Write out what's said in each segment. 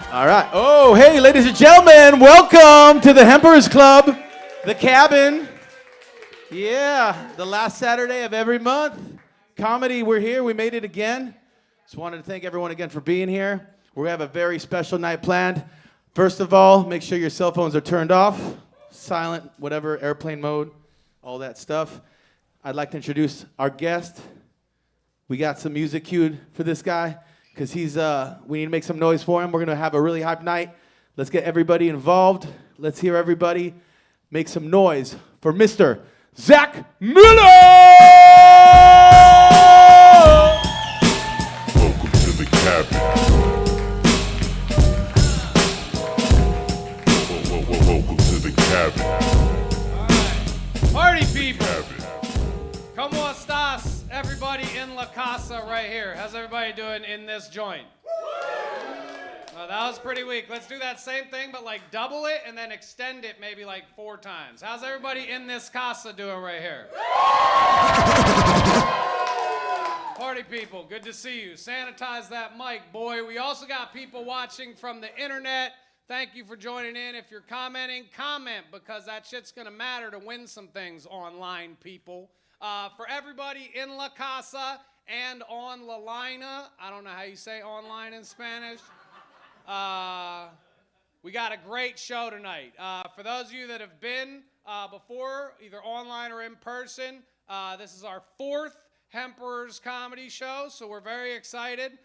All right. Oh, hey, ladies and gentlemen, welcome to the Hemperor's Club, the cabin. Yeah, the last Saturday of every month. Comedy, we're here. We made it again. Just wanted to thank everyone again for being here. We have a very special night planned. First of all, make sure your cell phones are turned off, silent, whatever, airplane mode, all that stuff. I'd like to introduce our guest. We got some music cued for this guy because we need to make some noise for him. We're going to have a really hype night. Let's get everybody involved. Let's hear everybody make some noise for Mr. Zach Miller! Welcome to the cabin. Welcome to the cabin. All right. Party people. ¿Cómo estás, everybody in La Casa right here? How's everybody doing in this joint? That was pretty weak. Let's do that same thing, but like double it and then extend it maybe like 4 times. How's everybody in this casa doing right here? Party people, good to see you. Sanitize that mic, boy. We also got people watching from the internet. Thank you for joining in. If you're commenting, comment, because that shit's gonna matter to win some things online, people. For everybody in La Casa and on La Lina, I don't know how you say online in Spanish. We got a great show tonight. For those of you that have been before, either online or in person, this is our 4th Hemperor's comedy show, so we're very excited.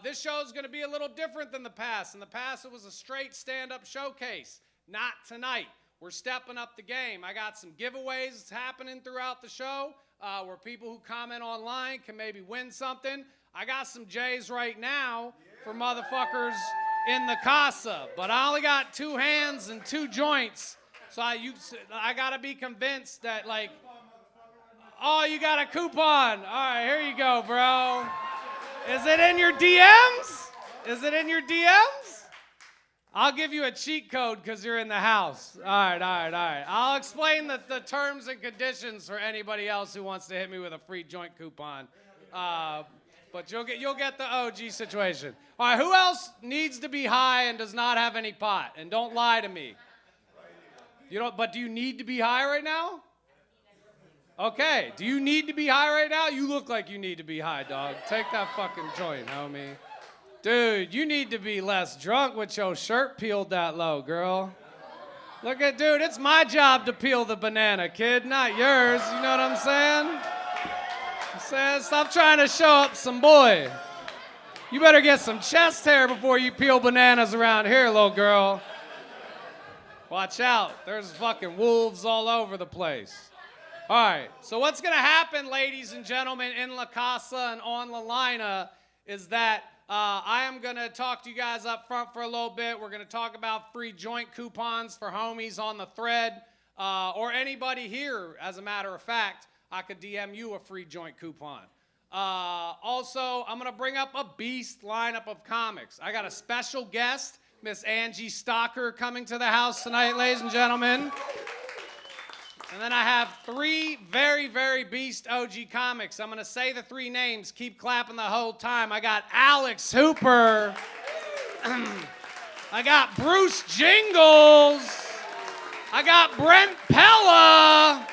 This show is going to be a little different than the past. In the past, it was a straight stand-up showcase. Not tonight. We're stepping up the game. I got some giveaways happening throughout the show where people who comment online can maybe win something. I got some J's right now for motherfuckers in the casa, but I only got 2 hands and 2 joints, so I gotta be convinced that, like, oh, you got a coupon. All right, here you go, bro. Is it in your DMs? Is it in your DMs? I'll give you a cheat code because you're in the house. All right. I'll explain the terms and conditions for anybody else who wants to hit me with a free joint coupon. But you'll get the OG situation. All right, who else needs to be high and does not have any pot? And don't lie to me. But do you need to be high right now? Okay, do you need to be high right now? You look like you need to be high, dog. Take that fucking joint, homie. Dude, you need to be less drunk with your shirt peeled that low, girl. Look at, dude, it's my job to peel the banana, kid, not yours. You know what I'm saying? Stop trying to show up some boy. You better get some chest hair before you peel bananas around here, little girl. Watch out. There's fucking wolves all over the place. All right, so what's going to happen, ladies and gentlemen, in La Casa and on La Lina is that I am going to talk to you guys up front for a little bit. We're going to talk about free joint coupons for homies on the thread or anybody here, as a matter of fact. I could DM you a free joint coupon. Also, I'm going to bring up a beast lineup of comics. I got a special guest, Miss Angie Stocker, coming to the house tonight, ladies and gentlemen. And then I have 3 very, very beast OG comics. I'm going to say the 3 names. Keep clapping the whole time. I got Alex Hooper. I got Bruce Jingles. I got Brent Pella.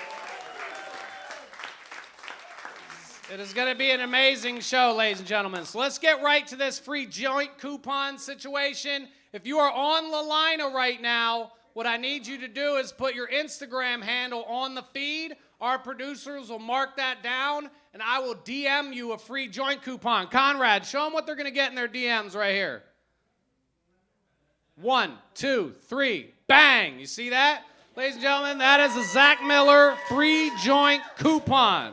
It is going to be an amazing show, ladies and gentlemen. So let's get right to this free joint coupon situation. If you are on La Lina right now, what I need you to do is put your Instagram handle on the feed. Our producers will mark that down, and I will DM you a free joint coupon. Conrad, show them what they're going to get in their DMs right here. 1, 2, 3, bang. You see that? Ladies and gentlemen, that is a Zach Miller free joint coupon.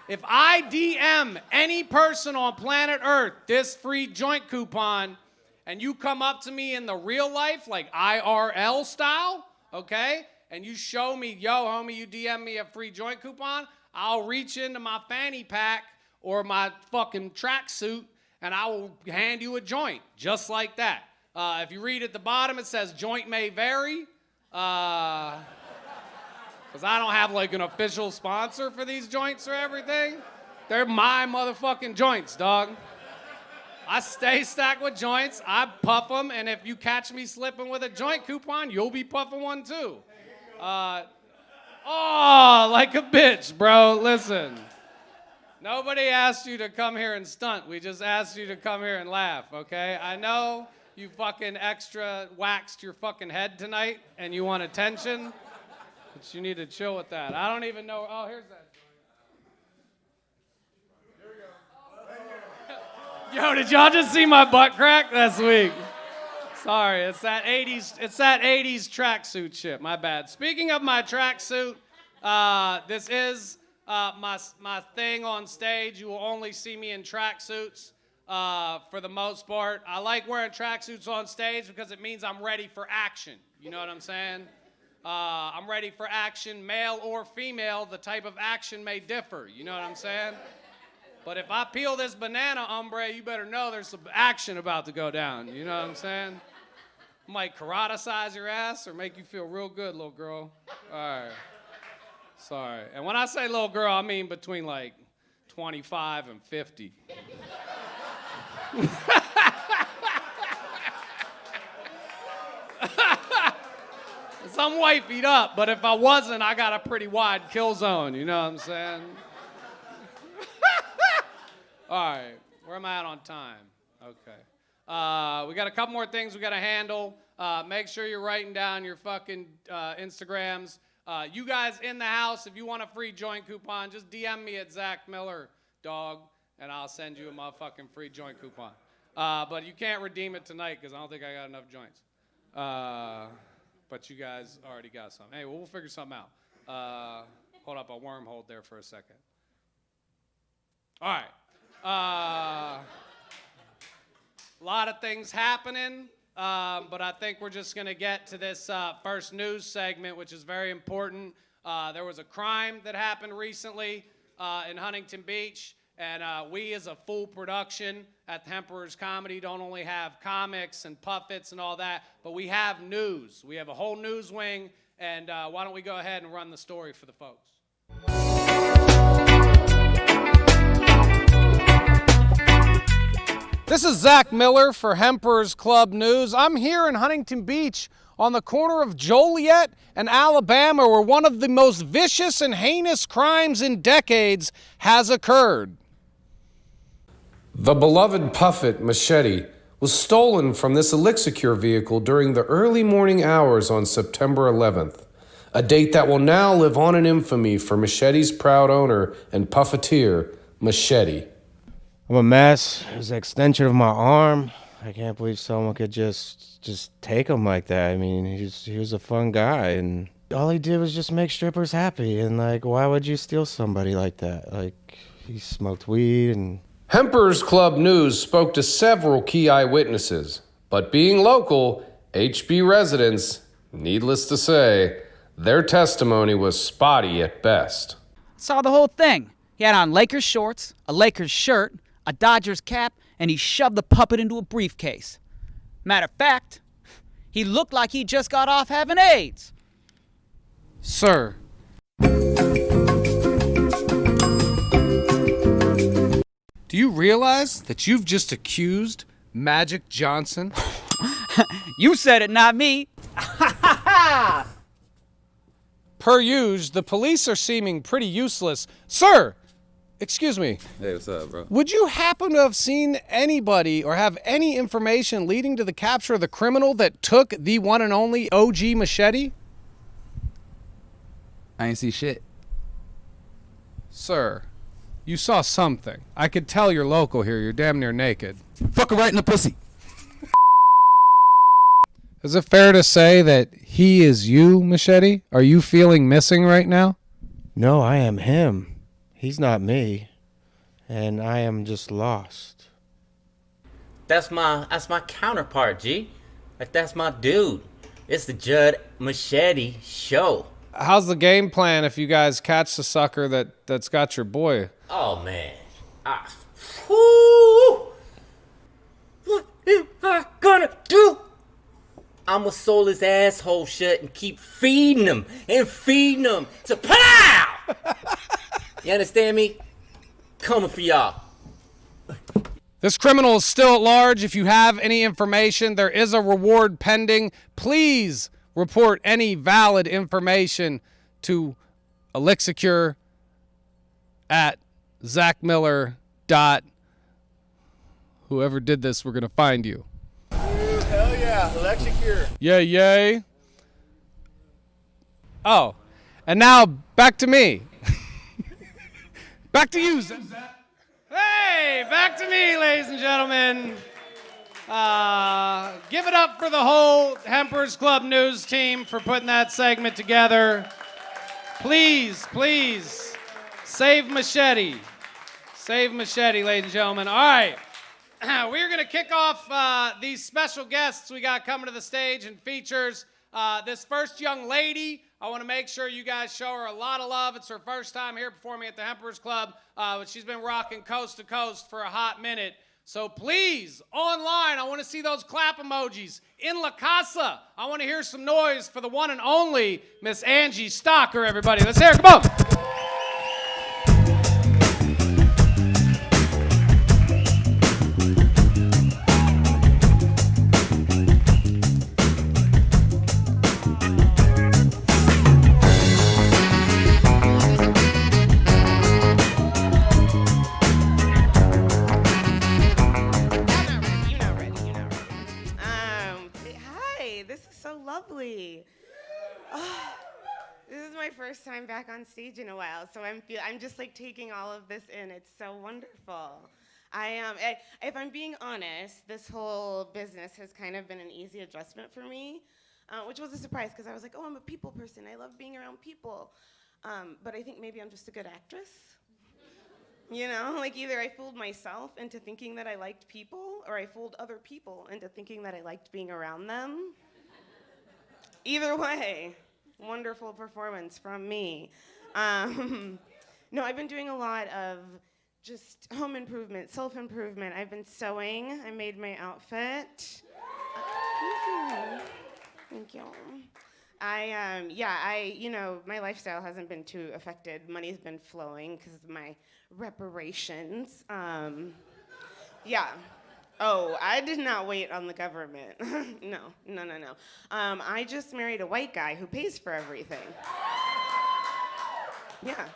If I DM any person on planet Earth this free joint coupon, and you come up to me in the real life, like IRL style, okay, and you show me, yo, homie, you DM me a free joint coupon, I'll reach into my fanny pack or my fucking tracksuit, and I will hand you a joint, just like that. If you read at the bottom, it says joint may vary, because I don't have like an official sponsor for these joints or everything. They're my motherfucking joints, dog. I stay stacked with joints. I puff them, and if you catch me slipping with a joint coupon, you'll be puffing one too. Oh, like a bitch, bro. Listen. Nobody asked you to come here and stunt. We just asked you to come here and laugh, okay? I know you fucking extra waxed your fucking head tonight and you want attention, but you need to chill with that. I don't even know. Oh, here's that. Yo, did y'all just see my butt crack? That's weak. Sorry, it's that 80s tracksuit shit. My bad. Speaking of my tracksuit, this is my thing on stage. You will only see me in tracksuits for the most part. I like wearing tracksuits on stage because it means I'm ready for action. You know what I'm saying? I'm ready for action, male or female. The type of action may differ. You know what I'm saying? But if I peel this banana, hombre, you better know there's some action about to go down. You know what I'm saying? I might karate-size your ass or make you feel real good, little girl. All right. Sorry. And when I say little girl, I mean between like 25 and 50. I'm wifeyed up, but if I wasn't, I got a pretty wide kill zone. You know what I'm saying? All right, where am I at on time? Okay. We got a couple more things we got to handle. Make sure you're writing down your fucking Instagrams. You guys in the house, if you want a free joint coupon, just DM me at Zach Miller, dog, and I'll send you a motherfucking free joint coupon. But you can't redeem it tonight because I don't think I got enough joints. But you guys already got some. Hey, well, we'll figure something out. Hold up, a wormhole there for a second. All right. A lot of things happening, but I think we're just going to get to this first news segment, which is very important. There was a crime that happened recently in Huntington Beach, and we as a full production at the Hemperor's Comedy don't only have comics and puppets and all that, but we have news. We have a whole news wing, and why don't we go ahead and run the story for the folks. This is Zach Miller for Hemperor's Club News. I'm here in Huntington Beach on the corner of Joliet and Alabama, where one of the most vicious and heinous crimes in decades has occurred. The beloved Puffet Machete was stolen from this Elixir vehicle during the early morning hours on September 11th, a date that will now live on in infamy for Machete's proud owner and pufferteer, Machete. I'm a mess. It was an extension of my arm. I can't believe someone could just take him like that. I mean, he was a fun guy, and all he did was just make strippers happy. And like, why would you steal somebody like that? Like, he smoked weed and... Hemperor's Club News spoke to several key eyewitnesses, but being local, HB residents, needless to say, their testimony was spotty at best. Saw the whole thing. He had on Lakers shorts, a Lakers shirt, a Dodgers cap, and he shoved the puppet into a briefcase. Matter of fact, he looked like he just got off having AIDS. Sir. Do you realize that you've just accused Magic Johnson? You said it, not me. Per usual, the police are seeming pretty useless. Sir! Excuse me. Hey, what's up, bro? Would you happen to have seen anybody or have any information leading to the capture of the criminal that took the one and only OG Machete? I ain't see shit. Sir, you saw something. I could tell you're local here. You're damn near naked. Fuck her right in the pussy. Is it fair to say that he is you, Machete? Are you feeling missing right now? No, I am him. He's not me. And I am just lost. That's my counterpart, G. Like, that's my dude. It's the Judd Machete show. How's the game plan if you guys catch the sucker that's got your boy? Oh, man. Whoo! What am I gonna do? I'ma soul his asshole shut and keep feeding him to pow! You understand me? Coming for y'all. This criminal is still at large. If you have any information, there is a reward pending. Please report any valid information to Elixicure at ZachMiller. Whoever did this, we're going to find you. Hell yeah, Elixicure. Yay, yay. Oh, and now back to me. Back to you, Zach. Hey, back to me, ladies and gentlemen. Give it up for the whole Hemperor's Club news team for putting that segment together. Please, please, save Machete. Save Machete, ladies and gentlemen. All right. We're going to kick off these special guests we got coming to the stage and features. This first young lady, I want to make sure you guys show her a lot of love. It's her first time here performing at the Hemperor's Club, but she's been rocking coast to coast for a hot minute. So please, online, I want to see those clap emojis. In La Casa, I want to hear some noise for the one and only Miss Angie Stocker, everybody. Let's hear it. Come on. Lovely. Oh, this is my first time back on stage in a while, so I'm just like taking all of this in. It's so wonderful. If I'm being honest, this whole business has kind of been an easy adjustment for me, which was a surprise because I was like, oh, I'm a people person. I love being around people, but I think maybe I'm just a good actress. You know, like either I fooled myself into thinking that I liked people, or I fooled other people into thinking that I liked being around them. Either way, wonderful performance from me. No, I've been doing a lot of just home improvement, self-improvement. I've been sewing. I made my outfit. Thank you. My lifestyle hasn't been too affected. Money's been flowing because of my reparations. Yeah. Oh, I did not wait on the government. No. I just married a white guy who pays for everything. Yeah.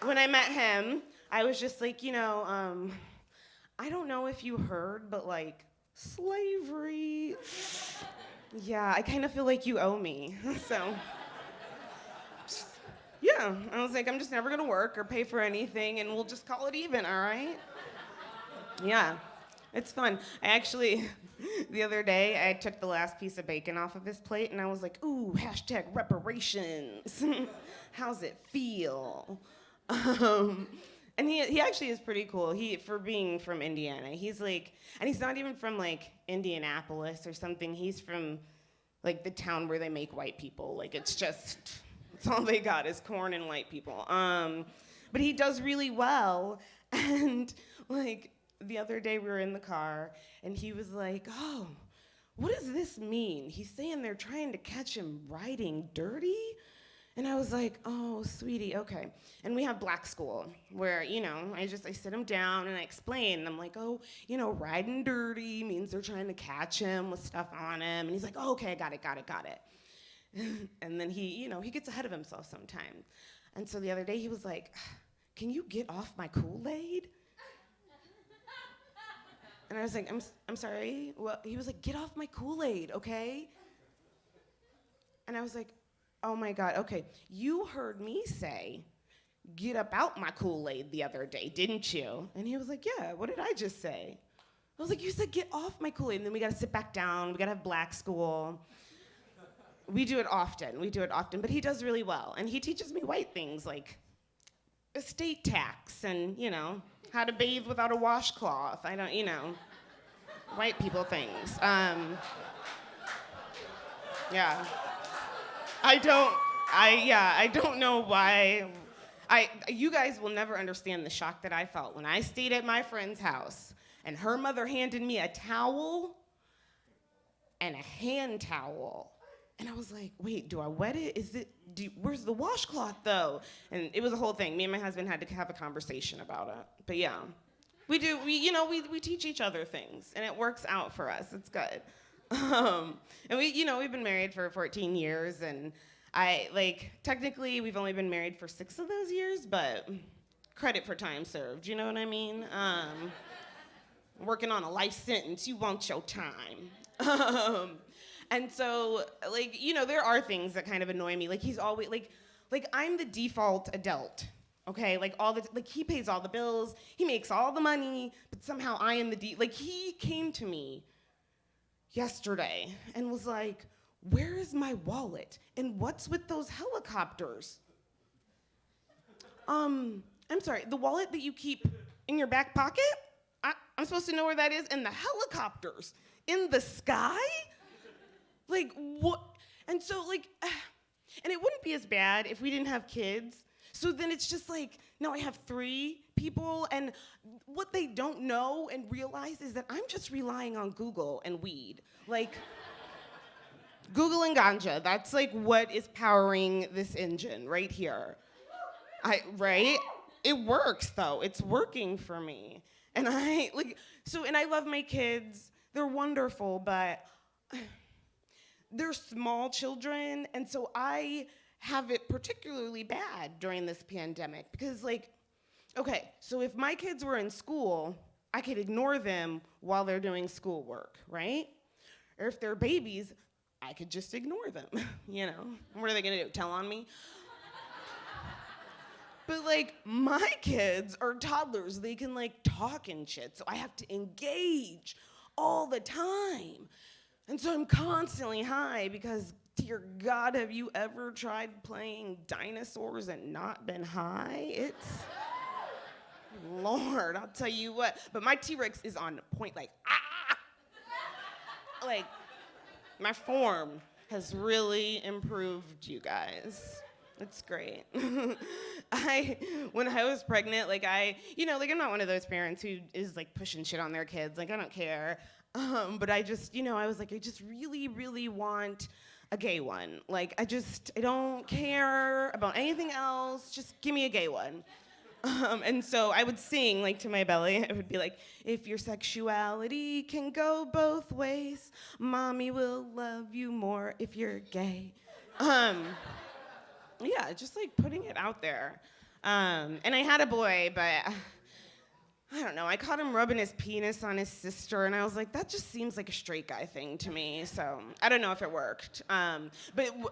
When I met him, I was just like, I don't know if you heard, but like, slavery. Yeah, I kind of feel like you owe me. So, yeah, I was like, I'm just never gonna work or pay for anything, and we'll just call it even, all right? Yeah. It's fun. I actually, the other day, I took the last piece of bacon off of his plate, and I was like, ooh, #reparations. How's it feel? And he actually is pretty cool. For being from Indiana, he's like, and he's not even from like Indianapolis or something. He's from like the town where they make white people. Like it's all they got is corn and white people. But he does really well, and like, the other day we were in the car, and he was like, oh, what does this mean? He's saying they're trying to catch him riding dirty? And I was like, oh, sweetie, okay. And we have black school where, I sit him down and I explain. And I'm like, oh, riding dirty means they're trying to catch him with stuff on him. And he's like, oh, okay, got it. And then he gets ahead of himself sometimes. And so the other day he was like, can you get off my Kool-Aid? And I was like, I'm sorry. Well, he was like, get off my Kool-Aid, okay? And I was like, oh my God, okay. You heard me say, get up out my Kool-Aid the other day, didn't you? And he was like, yeah, what did I just say? I was like, you said get off my Kool-Aid. And then we gotta sit back down. We gotta have black school. We do it often, but he does really well. And he teaches me white things like estate tax and, how to bathe without a washcloth. I don't, white people things. Yeah. I don't know why. You guys will never understand the shock that I felt when I stayed at my friend's house and her mother handed me a towel and a hand towel. And I was like, wait, do I wet it? Where's the washcloth though? And it was a whole thing. Me and my husband had to have a conversation about it. But yeah, We do. We teach each other things, and it works out for us. It's good. And we've been married for 14 years, and technically we've only been married for 6 of those years, but credit for time served. You know what I mean? Working on a life sentence, you want your time. And so, there are things that kind of annoy me. He's always, I'm the default adult, okay? He pays all the bills, he makes all the money, but somehow I am he came to me yesterday and was like, where is my wallet? And what's with those helicopters? I'm sorry, the wallet that you keep in your back pocket? I'm supposed to know where that is? And the helicopters in the sky? What? And so, and it wouldn't be as bad if we didn't have kids. So then it's just now I have 3 people, and what they don't know and realize is that I'm just relying on Google and weed. Google and ganja, that's what is powering this engine right here. Right? It works though, it's working for me. And I love my kids, they're wonderful, but they're small children, and so I have it particularly bad during this pandemic because okay, so if my kids were in school, I could ignore them while they're doing schoolwork, right? Or if they're babies, I could just ignore them, What are they gonna do, tell on me? But my kids are toddlers, they can talk and shit, so I have to engage all the time. And so I'm constantly high because, dear God, have you ever tried playing dinosaurs and not been high? Lord, I'll tell you what. But my T-Rex is on point, my form has really improved, you guys. It's great. When I was pregnant, I'm not one of those parents who is pushing shit on their kids. I don't care. But I just, I was I just really, really want a gay one. I don't care about anything else. Just give me a gay one. And so I would sing to my belly. I would be if your sexuality can go both ways, mommy will love you more if you're gay. Yeah, just putting it out there. And I had a boy, but I don't know, I caught him rubbing his penis on his sister, and I was that just seems like a straight guy thing to me, so I don't know if it worked. But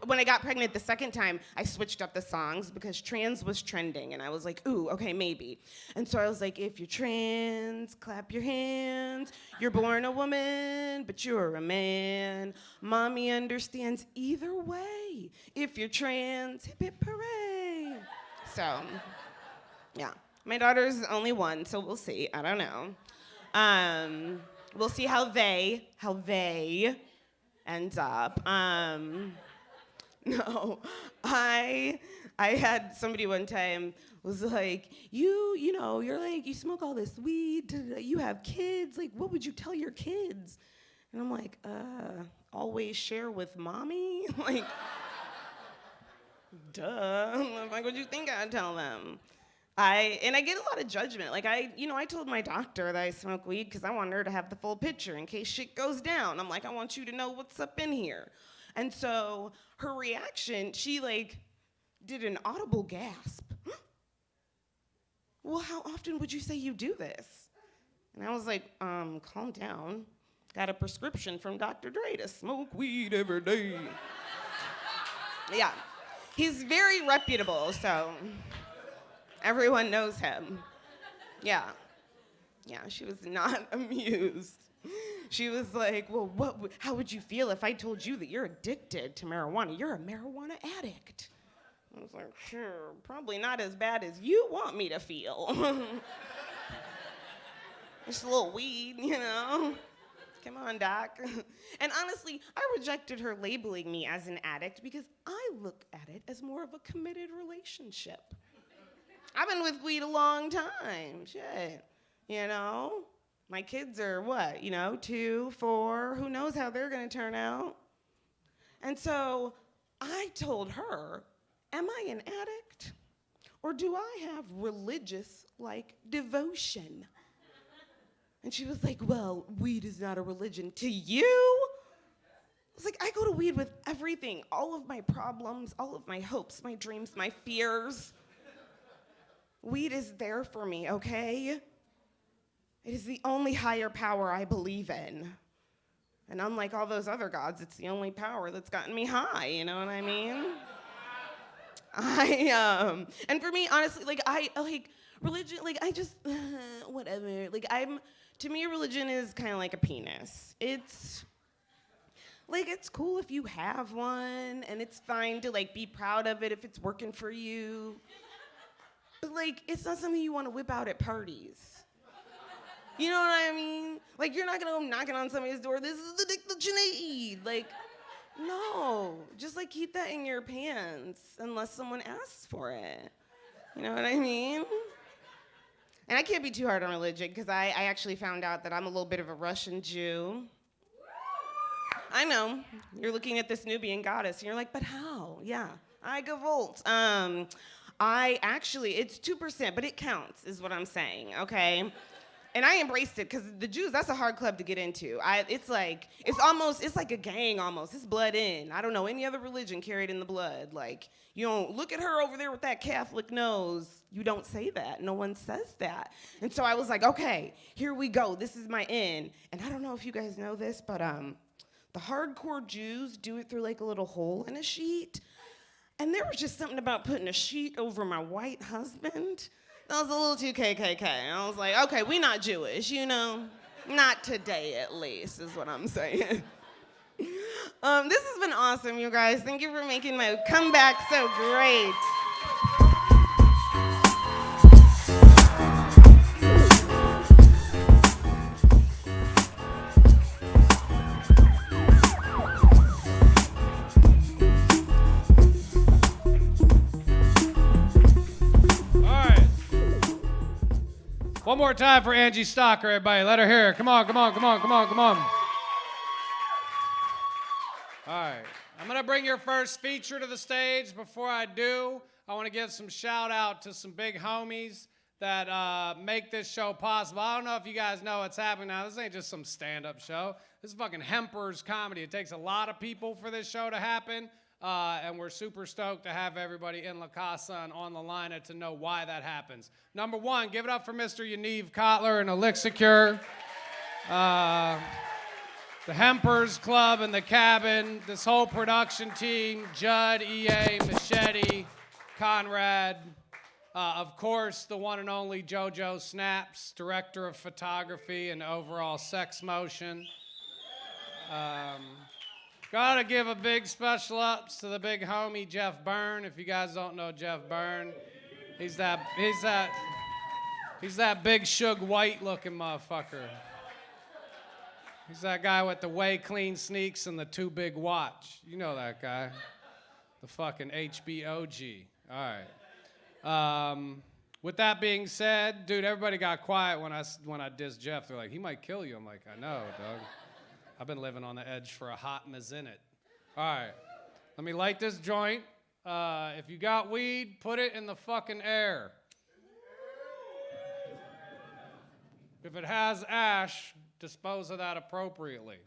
when I got pregnant the second time, I switched up the songs because trans was trending, and I was ooh, okay, maybe. And so I was if you're trans, clap your hands. You're born a woman, but you're a man. Mommy understands either way. If you're trans, hip hip hooray. So, yeah. My daughter's only 1, so we'll see. I don't know. We'll see how they ends up. No, I had somebody one time was you're you smoke all this weed, you have kids, what would you tell your kids? And I'm always share with mommy? Duh. What'd you think I'd tell them? I get a lot of judgment. I told my doctor that I smoke weed because I wanted her to have the full picture in case shit goes down. I'm I want you to know what's up in here. And so her reaction, she did an audible gasp. Well, how often would you say you do this? And I was calm down. Got a prescription from Dr. Dre to smoke weed every day. Yeah, he's very reputable, so everyone knows him. Yeah, she was not amused. She was well, how would you feel if I told you that you're addicted to marijuana? You're a marijuana addict. I was sure, probably not as bad as you want me to feel. Just a little weed, Come on, doc. And honestly, I rejected her labeling me as an addict because I look at it as more of a committed relationship. I've been with weed a long time, shit, My kids are what, 2, 4, who knows how they're gonna turn out? And so I told her, am I an addict? Or do I have religious, devotion? And she was like, well, weed is not a religion. To you? I was like, I go to weed with everything. All of my problems, all of my hopes, my dreams, my fears. Weed is there for me, okay? It is the only higher power I believe in. And unlike all those other gods, it's the only power that's gotten me high, you know what I mean? And for me, honestly, religion, whatever. To me, religion is kind of like a penis. It's cool if you have one, and it's fine to, be proud of it if it's working for you. But, it's not something you want to whip out at parties. You know what I mean? You're not gonna go knocking on somebody's door, this is the dick that you need. No. Just, keep that in your pants unless someone asks for it. You know what I mean? And I can't be too hard on religion, because I actually found out that I'm a little bit of a Russian Jew. I know. You're looking at this Nubian goddess, and you're like, but how? Yeah, I gavolt. It's 2%, but it counts, is what I'm saying, okay? And I embraced it, because the Jews, that's a hard club to get into. It's like a gang almost. It's blood in. I don't know any other religion carried in the blood. You don't look at her over there with that Catholic nose. You don't say that. No one says that. And so I was like, okay, here we go. This is my in. And I don't know if you guys know this, but the hardcore Jews do it through a little hole in a sheet. And there was just something about putting a sheet over my white husband. That was a little too KKK. I was like, okay, we not Jewish, you know? Not today, at least, is what I'm saying. This has been awesome, you guys. Thank you for making my comeback so great. One more time for Angie Stocker, everybody. Let her hear it. Come on, come on, come on, come on, come on. All right. I'm going to bring your first feature to the stage. Before I do, I want to give some shout out to some big homies that make this show possible. I don't know if you guys know what's happening now. This ain't just some stand-up show. This is fucking Hemperor's comedy. It takes a lot of people for this show to happen. And we're super stoked to have everybody in La Casa and on the line to know why that happens. Number one, give it up for Mr. Yaniv Kotler and Elixir. The Hemperor's Club and the Cabin, this whole production team, Judd, EA, Machete, Conrad, of course, the one and only JoJo Snaps, director of photography and overall sex motion. Gotta give a big special ups to the big homie Jeff Byrne. If you guys don't know Jeff Byrne, he's that big Suge White looking motherfucker. He's that guy with the way clean sneaks and the too big watch. You know that guy. The fucking HBOG. All right. With that being said, dude, everybody got quiet when I dissed Jeff. They're like, he might kill you. I'm like, I know, dog. I've been living on the edge for a hot minute. All right, let me light this joint. If you got weed, put it in the fucking air. If it has ash, dispose of that appropriately.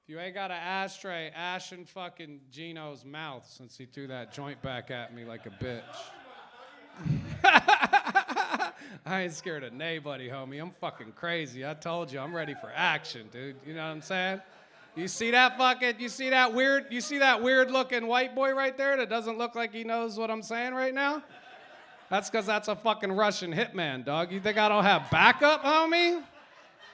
If you ain't got an ashtray, ash in fucking Gino's mouth since he threw that joint back at me like a bitch. I ain't scared of nobody, homie. I'm fucking crazy. I told you, I'm ready for action, dude. You know what I'm saying? You see that weird looking white boy right there that doesn't look like he knows what I'm saying right now? That's because that's a fucking Russian hitman, dog. You think I don't have backup, homie?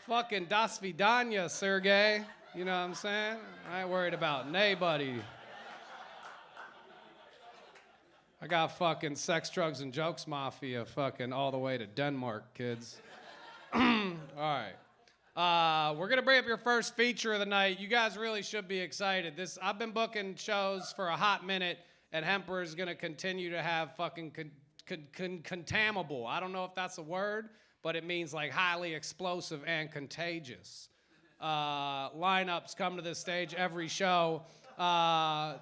Fucking das vidanya, Sergey. You know what I'm saying? I ain't worried about nobody. I got fucking sex, drugs, and jokes mafia fucking all the way to Denmark, kids. All right. We're going to bring up your first feature of the night. You guys really should be excited. I've been booking shows for a hot minute, and Hemperor is going to continue to have fucking contaminable. I don't know if that's a word, but it means highly explosive and contagious. Lineups come to this stage every show.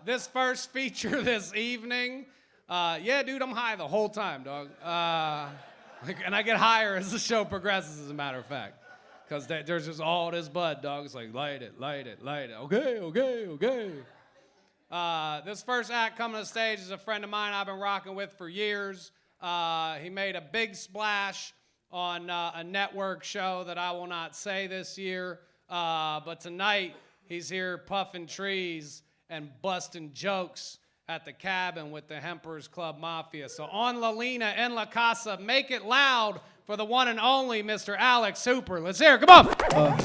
This first feature this evening... yeah, dude, I'm high the whole time, dog. And I get higher as the show progresses, as a matter of fact. Because there's just all this bud, dog. It's like, light it, light it, light it. Okay. This first act coming to stage is a friend of mine I've been rocking with for years. He made a big splash on a network show that I will not say this year. But tonight, he's here puffing trees and busting jokes at the cabin with the Hemperor's Club Mafia. So on La Lina and La Casa, make it loud for the one and only Mr. Alex Hooper. Let's hear it. Come on.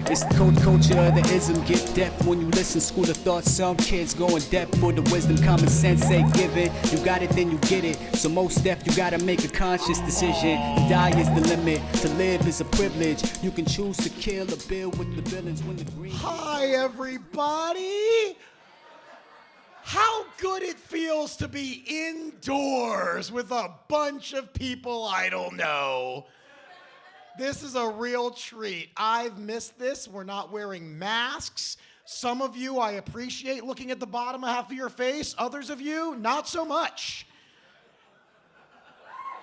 It's the culture of the ism. Get depth when you listen. School of thought. Some kids go in depth for the wisdom. Common sense ain't given. You got it, then you get it. So most depth, you gotta make a conscious decision. To die is the limit. To live is a privilege. You can choose to kill or build with the villains when the green. Hi, everybody. How good it feels to be indoors with a bunch of people I don't know. This is a real treat. I've missed this. We're not wearing masks. Some of you, I appreciate looking at the bottom half of your face. Others of you, not so much.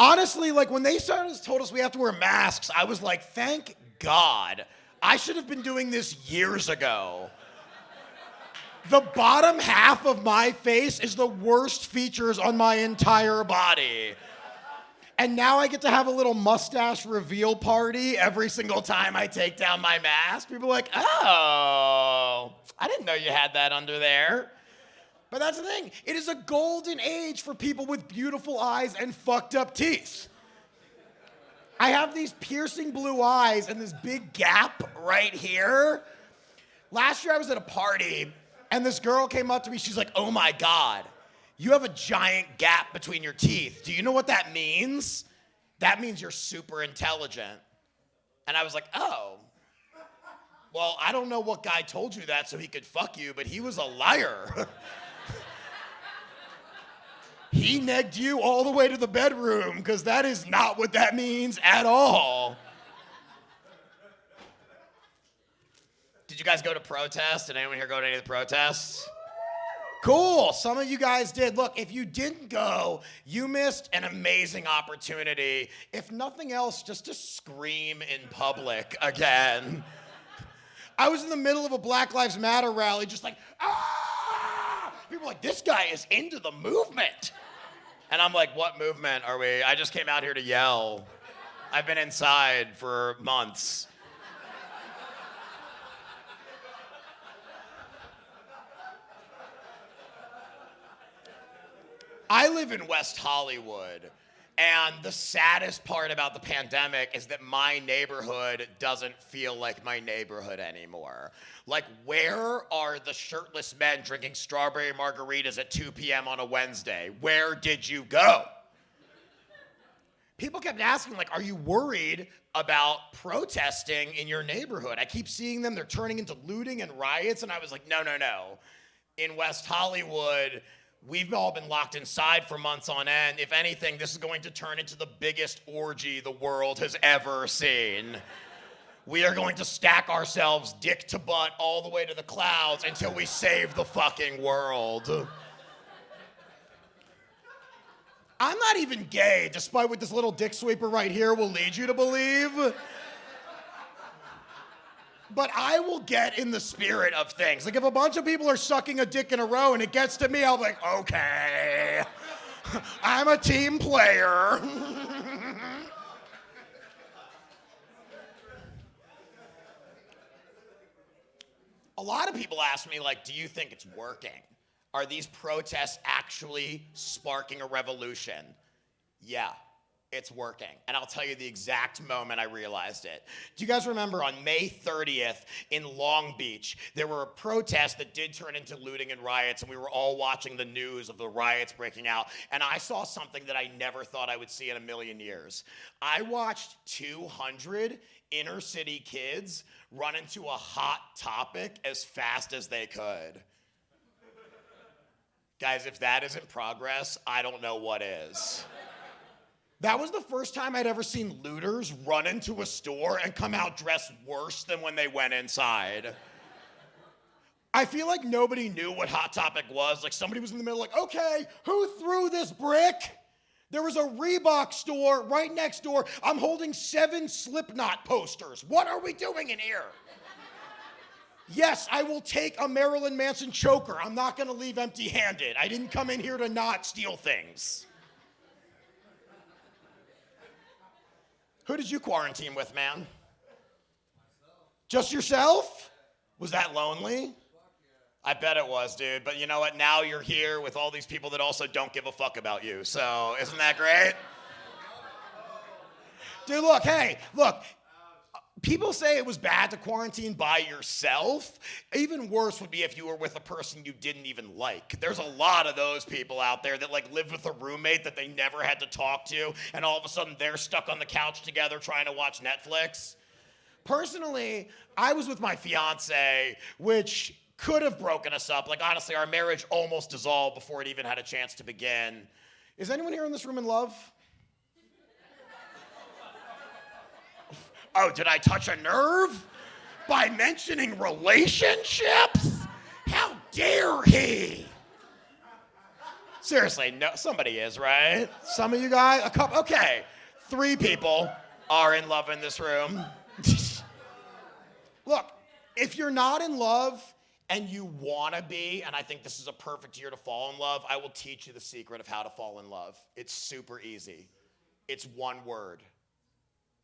Honestly, like when they told us we have to wear masks, I was like, thank God. I should have been doing this years ago. The bottom half of my face is the worst features on my entire body. And now I get to have a little mustache reveal party every single time I take down my mask. People are like, oh, I didn't know you had that under there. But that's the thing. It is a golden age for people with beautiful eyes and fucked up teeth. I have these piercing blue eyes and this big gap right here. Last year I was at a party and this girl came up to me. She's like, oh my God, you have a giant gap between your teeth. Do you know what that means? That means you're super intelligent. And I was like, oh. Well, I don't know what guy told you that so he could fuck you, but he was a liar. He negged you all the way to the bedroom because that is not what that means at all. Did you guys go to protests? Did anyone here go to any of the protests? Cool, some of you guys did. Look, if you didn't go, you missed an amazing opportunity. If nothing else, just to scream in public again. I was in the middle of a Black Lives Matter rally, just like, ah! People were like, this guy is into the movement. And I'm like, what movement are we? I just came out here to yell. I've been inside for months. I live in West Hollywood, and the saddest part about the pandemic is that my neighborhood doesn't feel like my neighborhood anymore. Like, where are the shirtless men drinking strawberry margaritas at 2 p.m. on a Wednesday? Where did you go? People kept asking, like, are you worried about protesting in your neighborhood? I keep seeing them, they're turning into looting and riots, and I was like, no. In West Hollywood, we've all been locked inside for months on end. If anything, this is going to turn into the biggest orgy the world has ever seen. We are going to stack ourselves dick to butt all the way to the clouds until we save the fucking world. I'm not even gay, despite what this little dick sweeper right here will lead you to believe. But I will get in the spirit of things. Like if a bunch of people are sucking a dick in a row and it gets to me, I'll be like, okay, I'm a team player. A lot of people ask me, like, do you think it's working? Are these protests actually sparking a revolution? Yeah. It's working. And I'll tell you the exact moment I realized it. Do you guys remember on May 30th in Long Beach, there were protests that did turn into looting and riots, and we were all watching the news of the riots breaking out, and I saw something that I never thought I would see in a million years. I watched 200 inner city kids run into a Hot Topic as fast as they could. Guys, if that isn't progress, I don't know what is. That was the first time I'd ever seen looters run into a store and come out dressed worse than when they went inside. I feel like nobody knew what Hot Topic was. Like somebody was in the middle like, okay, who threw this brick? There was a Reebok store right next door. I'm holding 7 Slipknot posters. What are we doing in here? Yes, I will take a Marilyn Manson choker. I'm not gonna leave empty-handed. I didn't come in here to not steal things. Who did you quarantine with, man? Just yourself? Was that lonely? I bet it was, dude. But you know what? Now you're here with all these people that also don't give a fuck about you. So isn't that great? Dude, look. People say it was bad to quarantine by yourself. Even worse would be if you were with a person you didn't even like. There's a lot of those people out there that like live with a roommate that they never had to talk to, and all of a sudden they're stuck on the couch together trying to watch Netflix. Personally, I was with my fiance, which could have broken us up. Like, honestly, our marriage almost dissolved before it even had a chance to begin. Is anyone here in this room in love? Oh, did I touch a nerve? By mentioning relationships? How dare he? Seriously, no, somebody is, right? Some of you guys, a couple, okay. 3 people are in love in this room. Look, if you're not in love and you want to be, and I think this is a perfect year to fall in love, I will teach you the secret of how to fall in love. It's super easy. It's one word: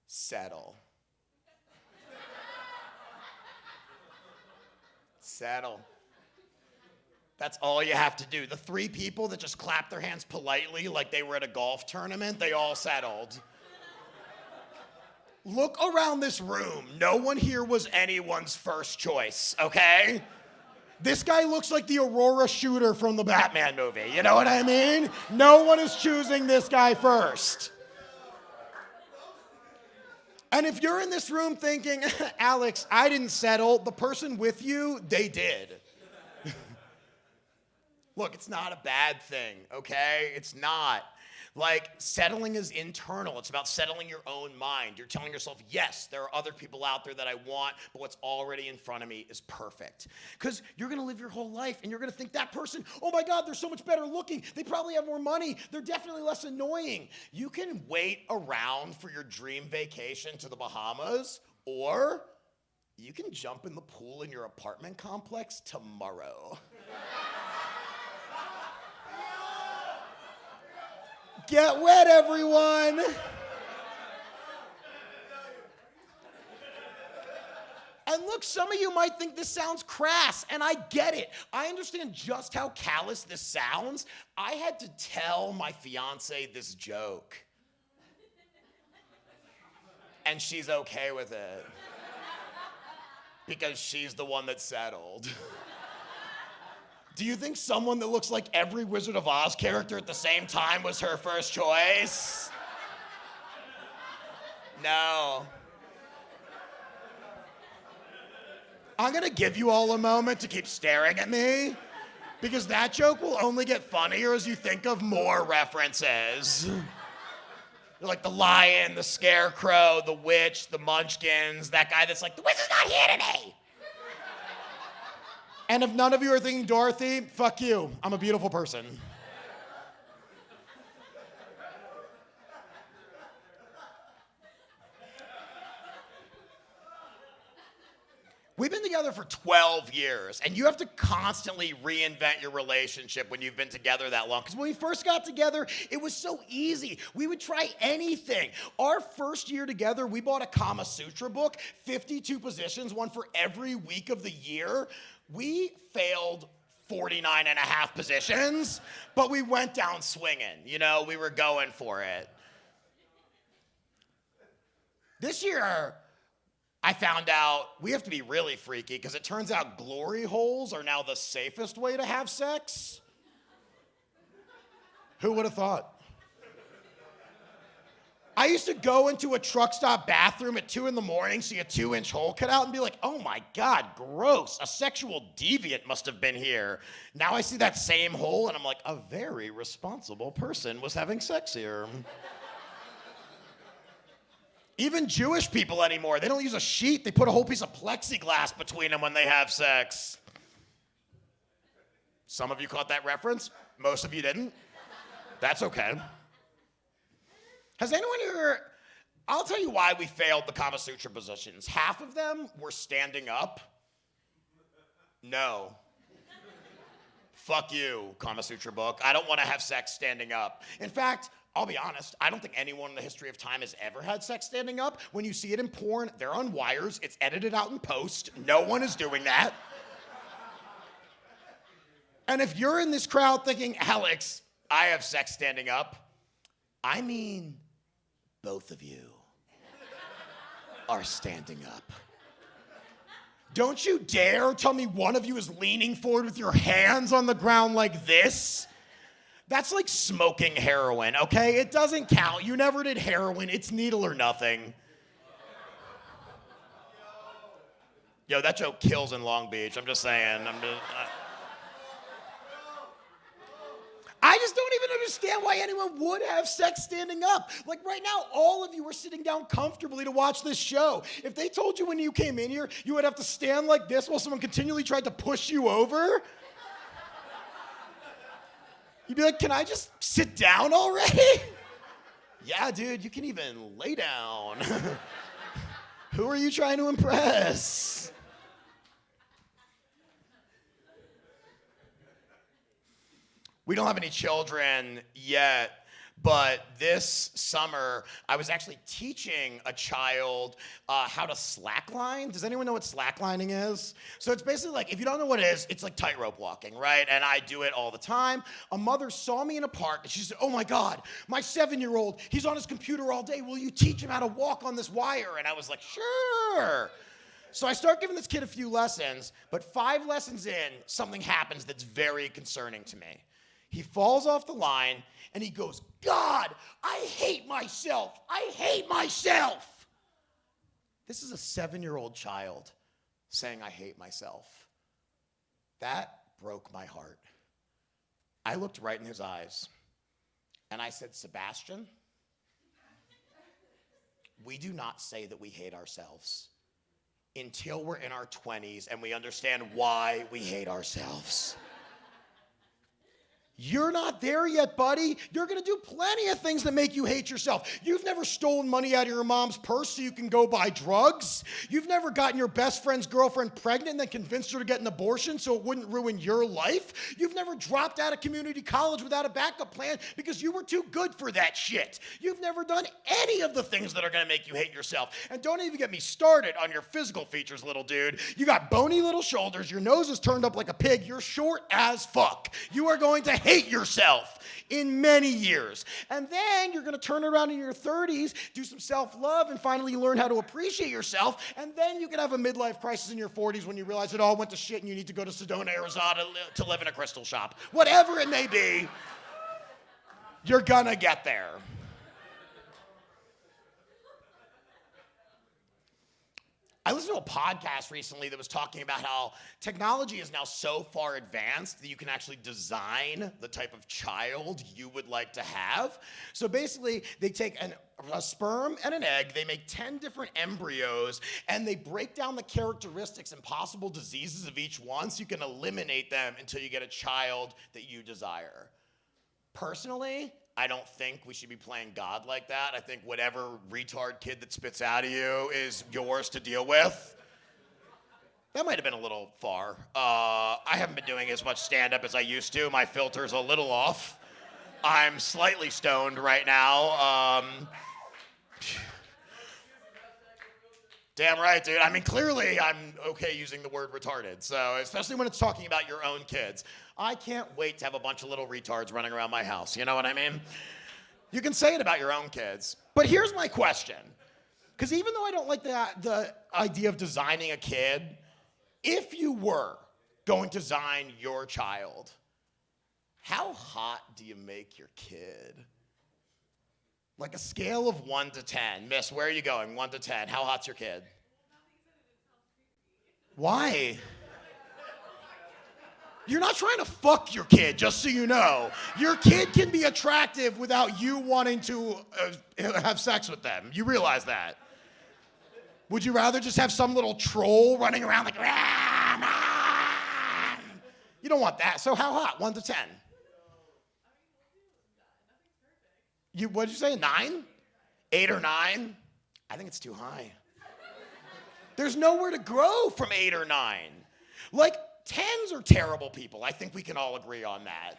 settle. Settle. That's all you have to do. The 3 people that just clapped their hands politely like they were at a golf tournament, they all settled. Look around this room. No one here was anyone's first choice, okay? This guy looks like the Aurora shooter from the Batman movie. You know what I mean? No one is choosing this guy first. And if you're in this room thinking, Alex, I didn't settle, the person with you, they did. Look, it's not a bad thing, okay? It's not. Like, settling is internal. It's about settling your own mind. You're telling yourself, yes, there are other people out there that I want, but what's already in front of me is perfect. Because you're going to live your whole life, and you're going to think that person, oh my God, they're so much better looking. They probably have more money. They're definitely less annoying. You can wait around for your dream vacation to the Bahamas, or you can jump in the pool in your apartment complex tomorrow. Get wet, everyone. And look, some of you might think this sounds crass, and I get it. I understand just how callous this sounds. I had to tell my fiance this joke. And she's okay with it. Because she's the one that settled. Do you think someone that looks like every Wizard of Oz character at the same time was her first choice? No. I'm gonna give you all a moment to keep staring at me, because that joke will only get funnier as you think of more references. Like the lion, the scarecrow, the witch, the munchkins, that guy that's like, the wizard's not here today. And if none of you are thinking Dorothy, fuck you. I'm a beautiful person. We've been together for 12 years, and you have to constantly reinvent your relationship when you've been together that long. Because when we first got together, it was so easy. We would try anything. Our first year together, we bought a Kama Sutra book, 52 positions, one for every week of the year. We failed 49 and a half positions, but we went down swinging. You know, we were going for it. This year, I found out we have to be really freaky because it turns out glory holes are now the safest way to have sex. Who would have thought? I used to go into a truck stop bathroom at 2 a.m, see a 2-inch hole cut out and be like, oh my God, gross. A sexual deviant must have been here. Now I see that same hole and I'm like, a very responsible person was having sex here. Even Jewish people anymore, they don't use a sheet. They put a whole piece of plexiglass between them when they have sex. Some of you caught that reference. Most of you didn't. That's okay. Has anyone here, I'll tell you why we failed the Kama Sutra positions. Half of them were standing up. No. Fuck you, Kama Sutra book. I don't want to have sex standing up. In fact, I'll be honest, I don't think anyone in the history of time has ever had sex standing up. When you see it in porn, they're on wires. It's edited out in post. No one is doing that. And if you're in this crowd thinking, Alex, I have sex standing up, I mean, both of you are standing up. Don't you dare tell me one of you is leaning forward with your hands on the ground like this. That's like smoking heroin, okay? It doesn't count. You never did heroin. It's needle or nothing. Yo, that joke kills in Long Beach. I'm just saying. I just don't even understand why anyone would have sex standing up. Like right now, all of you are sitting down comfortably to watch this show. If they told you when you came in here, you would have to stand like this while someone continually tried to push you over, you'd be like, can I just sit down already? Yeah, dude, you can even lay down. Who are you trying to impress? We don't have any children yet, but this summer, I was actually teaching a child how to slackline. Does anyone know what slacklining is? So it's basically like, if you don't know what it is, it's like tightrope walking, right? And I do it all the time. A mother saw me in a park, and she said, oh my God, my 7-year-old, he's on his computer all day. Will you teach him how to walk on this wire? And I was like, sure. So I start giving this kid a few lessons, but 5 lessons in, something happens that's very concerning to me. He falls off the line, and he goes, God, I hate myself. I hate myself. This is a 7-year-old child saying, I hate myself. That broke my heart. I looked right in his eyes, and I said, Sebastian, we do not say that we hate ourselves until we're in our 20s and we understand why we hate ourselves. You're not there yet, buddy. You're going to do plenty of things that make you hate yourself. You've never stolen money out of your mom's purse so you can go buy drugs. You've never gotten your best friend's girlfriend pregnant and then convinced her to get an abortion so it wouldn't ruin your life. You've never dropped out of community college without a backup plan because you were too good for that shit. You've never done any of the things that are going to make you hate yourself. And don't even get me started on your physical features, little dude. You got bony little shoulders. Your nose is turned up like a pig. You're short as fuck. You are going to hate yourself in many years. And then you're going to turn around in your 30s, do some self-love, and finally learn how to appreciate yourself. And then you can have a midlife crisis in your 40s when you realize it all went to shit and you need to go to Sedona, Arizona to live in a crystal shop. Whatever it may be, you're going to get there. I listened to a podcast recently that was talking about how technology is now so far advanced that you can actually design the type of child you would like to have. So basically, they take a sperm and an egg, they make 10 different embryos, and they break down the characteristics and possible diseases of each one so you can eliminate them until you get a child that you desire. Personally, I don't think we should be playing God like that. I think whatever retard kid that spits out of you is yours to deal with. That might have been a little far. I haven't been doing as much stand-up as I used to. My filter's a little off. I'm slightly stoned right now. Damn right, dude. I mean, clearly I'm okay using the word retarded. So, especially when it's talking about your own kids. I can't wait to have a bunch of little retards running around my house. You know what I mean? You can say it about your own kids. But here's my question. Because even though I don't like the idea of designing a kid, if you were going to design your child, how hot do you make your kid? Like a scale of 1 to 10. Miss, where are you going? 1 to 10. How hot's your kid? Why? You're not trying to fuck your kid, just so you know. Your kid can be attractive without you wanting to have sex with them. You realize that? Would you rather just have some little troll running around like, ah, man? You don't want that. So how hot? 1 to 10. What'd you say, 9? 8 or 9, I think it's too high. There's nowhere to grow from 8 or 9. Like, 10s are terrible people. I think we can all agree on that.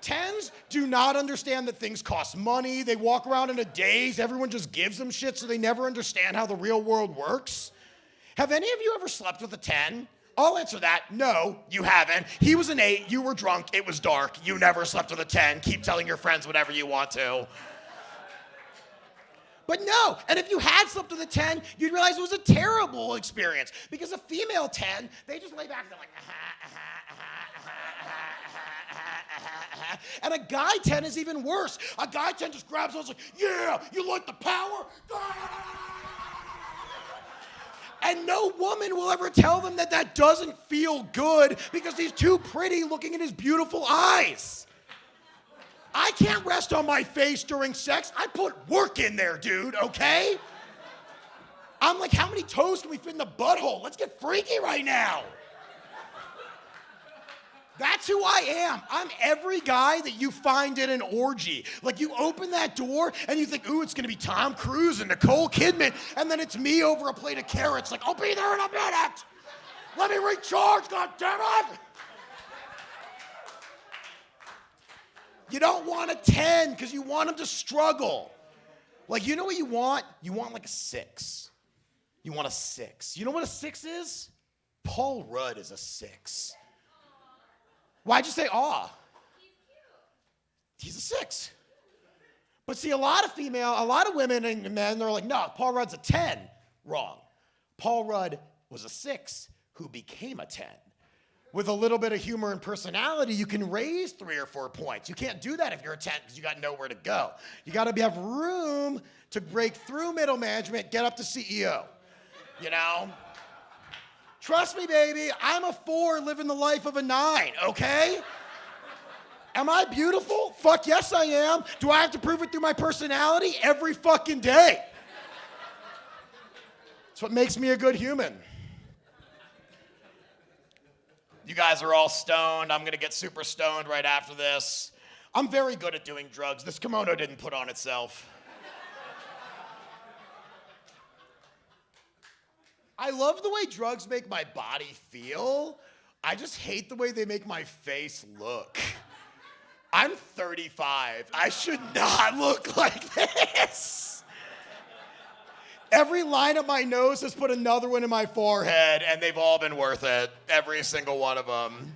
10s do not understand that things cost money. They walk around in a daze. Everyone just gives them shit, so they never understand how the real world works. Have any of you ever slept with a 10? I'll answer that. No, you haven't. He was an 8. You were drunk. It was dark. You never slept with a 10. Keep telling your friends whatever you want to. But no, and if you had slept with a 10, you'd realize it was a terrible experience. Because a female 10, they just lay back and they're like, and a guy 10 is even worse. A guy 10 just grabs us like, yeah, you like the power? And no woman will ever tell them that that doesn't feel good because he's too pretty looking in his beautiful eyes. I can't rest on my face during sex. I put work in there, dude, okay? I'm like, how many toes can we fit in the butthole? Let's get freaky right now. That's who I am. I'm every guy that you find in an orgy. Like, you open that door and you think, ooh, it's gonna be Tom Cruise and Nicole Kidman, and then it's me over a plate of carrots. Like, I'll be there in a minute. Let me recharge, goddammit. You don't want a 10 because you want them to struggle. Like, you know what you want? You want like a 6. You want a 6. You know what a 6 is? Paul Rudd is a 6. Why'd you say aw? He's a 6. But see, a lot of women and men, they're like, no, Paul Rudd's a 10. Wrong. Paul Rudd was a 6 who became a 10. With a little bit of humor and personality, you can raise 3 or 4 points. You can't do that if you're a 10 because you got nowhere to go. You got to have room to break through middle management, get up to CEO, you know? Trust me, baby, I'm a 4 living the life of a 9, okay? Am I beautiful? Fuck yes, I am. Do I have to prove it through my personality? Every fucking day. That's what makes me a good human. You guys are all stoned. I'm gonna get super stoned right after this. I'm very good at doing drugs. This kimono didn't put on itself. I love the way drugs make my body feel. I just hate the way they make my face look. I'm 35. I should not look like this. Every line of my nose has put another one in my forehead, and they've all been worth it. Every single one of them.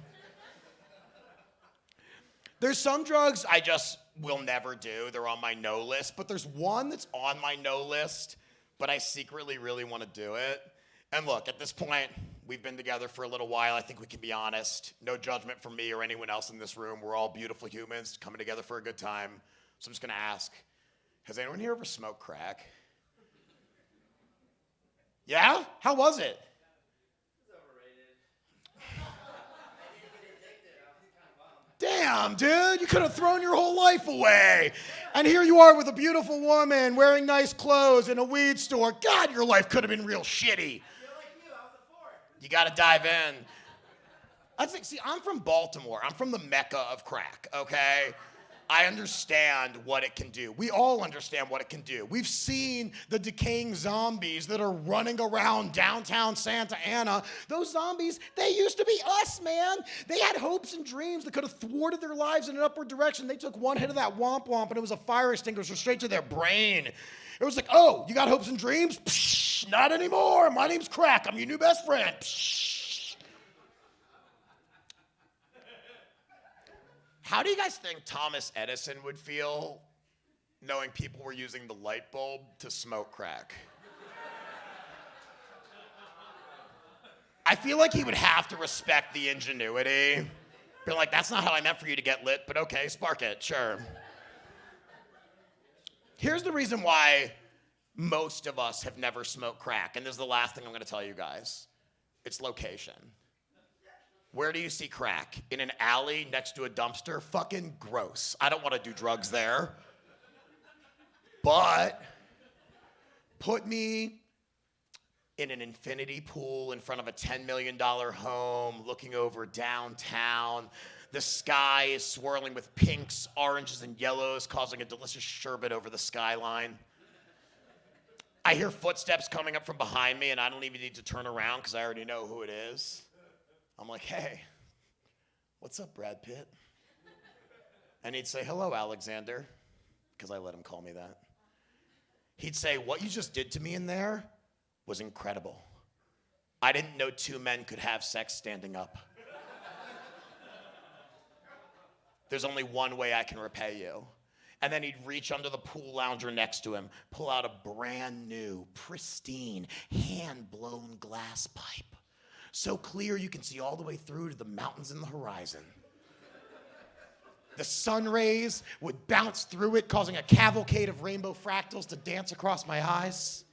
There's some drugs I just will never do. They're on my no list, but there's one that's on my no list, but I secretly really want to do it. And look, at this point, we've been together for a little while. I think we can be honest. No judgment from me or anyone else in this room. We're all beautiful humans coming together for a good time. So I'm just gonna ask, has anyone here ever smoked crack? Yeah? How was it? Damn, dude, you could have thrown your whole life away. And here you are with a beautiful woman wearing nice clothes in a weed store. God, your life could have been real shitty. You got to dive in. I think, see, I'm from Baltimore. I'm from the Mecca of crack, okay? I understand what it can do. We all understand what it can do. We've seen the decaying zombies that are running around downtown Santa Ana. Those zombies, they used to be us, man. They had hopes and dreams that could have thwarted their lives in an upward direction. They took one hit of that womp womp and it was a fire extinguisher straight to their brain. It was like, oh, you got hopes and dreams? Psh, not anymore. My name's Crack. I'm your new best friend. Psh. How do you guys think Thomas Edison would feel knowing people were using the light bulb to smoke crack? I feel like he would have to respect the ingenuity. Be like, that's not how I meant for you to get lit, but okay, spark it, sure. Here's the reason why most of us have never smoked crack, and this is the last thing I'm gonna tell you guys. It's location. Where do you see crack? In an alley next to a dumpster? Fucking gross. I don't want to do drugs there. But put me in an infinity pool in front of a $10 million home looking over downtown. The sky is swirling with pinks, oranges, and yellows, causing a delicious sherbet over the skyline. I hear footsteps coming up from behind me, and I don't even need to turn around because I already know who it is. I'm like, hey, what's up, Brad Pitt? And he'd say, hello, Alexander, because I let him call me that. He'd say, what you just did to me in there was incredible. I didn't know two men could have sex standing up. There's only one way I can repay you. And then he'd reach under the pool lounger next to him, pull out a brand new, pristine, hand-blown glass pipe. So clear you can see all the way through to the mountains in the horizon. The sun rays would bounce through it, causing a cavalcade of rainbow fractals to dance across my eyes.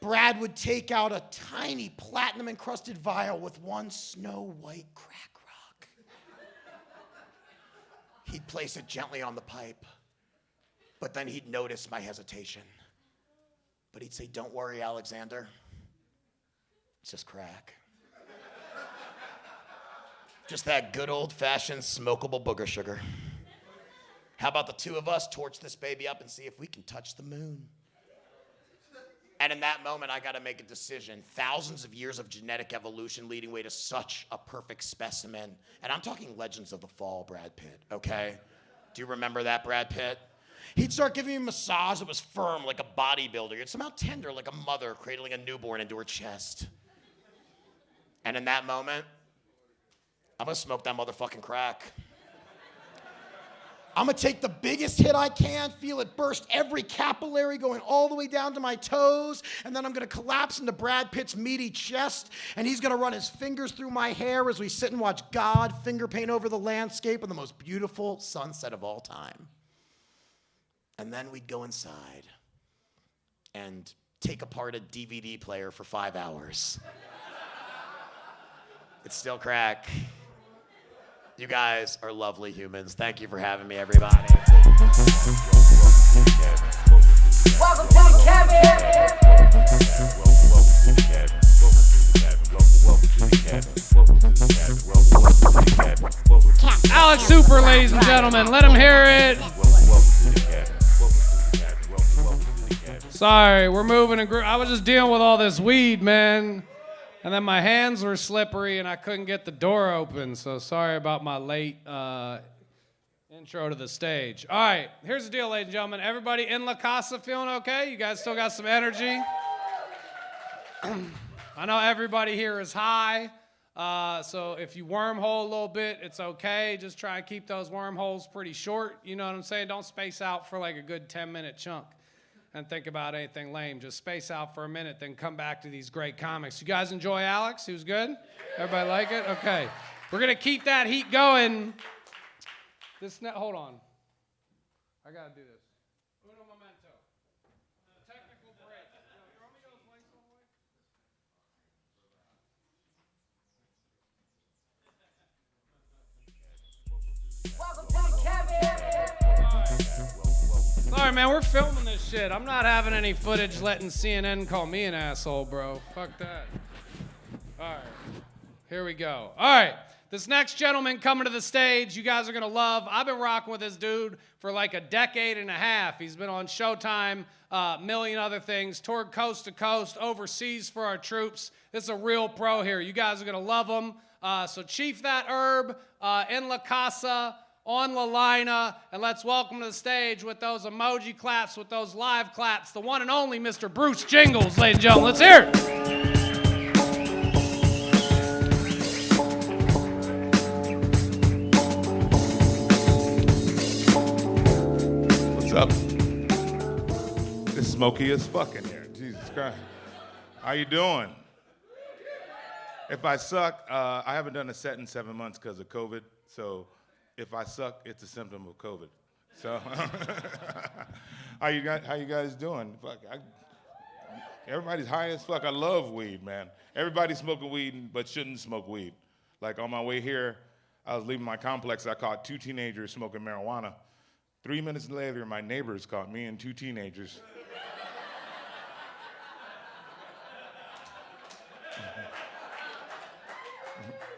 Brad would take out a tiny platinum-encrusted vial with one snow-white crack rock. He'd place it gently on the pipe, but then he'd notice my hesitation. But he'd say, don't worry, Alexander. It's just crack. Just that good old-fashioned smokable booger sugar. How about the two of us torch this baby up and see if we can touch the moon? And in that moment, I got to make a decision. Thousands of years of genetic evolution leading way to such a perfect specimen. And I'm talking Legends of the Fall, Brad Pitt, okay? Do you remember that, Brad Pitt? He'd start giving me a massage that was firm like a bodybuilder. Yet somehow tender like a mother cradling a newborn into her chest. And in that moment, I'm gonna smoke that motherfucking crack. I'm gonna take the biggest hit I can, feel it burst every capillary going all the way down to my toes, and then I'm gonna collapse into Brad Pitt's meaty chest, and he's gonna run his fingers through my hair as we sit and watch God finger paint over the landscape of the most beautiful sunset of all time. And then we'd go inside and take apart a DVD player for 5 hours. It's still crack. You guys are lovely humans. Thank you for having me, everybody. Welcome to the cabin. Alex Super, ladies and gentlemen. Let him hear it. Sorry, we're moving and I was just dealing with all this weed, man. And then my hands were slippery and I couldn't get the door open. So sorry about my late intro to the stage. All right, here's the deal, ladies and gentlemen. Everybody in La Casa feeling okay? You guys still got some energy? I know everybody here is high. So if you wormhole a little bit, it's okay. Just try and keep those wormholes pretty short. You know what I'm saying? Don't space out for like a good 10-minute chunk and think about anything lame. Just space out for a minute, then come back to these great comics. You guys enjoy Alex? He was good? Everybody like it? Okay. We're going to keep that heat going. Hold on. I got to do this. Uno momento. Technical break. Throw me those lights away. Welcome to the cabin. Sorry, man, we're filming this shit. I'm not having any footage letting CNN call me an asshole, bro. Fuck that. All right, here we go. All right, this next gentleman coming to the stage, you guys are gonna love. I've been rocking with this dude for like a decade and a half. He's been on Showtime, a million other things, toured coast to coast, overseas for our troops. This is a real pro here. You guys are gonna love him. So Chief That Herb, in La Casa, on La Lina, and let's welcome to the stage with those emoji claps, with those live claps, the one and only Mr. Bruce Jingles, ladies and gentlemen. Let's hear it. What's up? It's smoky as fuck in here. Jesus Christ. How you doing? If I suck, I haven't done a set in 7 months because of COVID, so if I suck, it's a symptom of COVID. So, how you guys doing? Fuck, everybody's high as fuck. I love weed, man. Everybody's smoking weed, but shouldn't smoke weed. Like on my way here, I was leaving my complex. I caught 2 teenagers smoking marijuana. 3 minutes later, my neighbors caught me and 2 teenagers.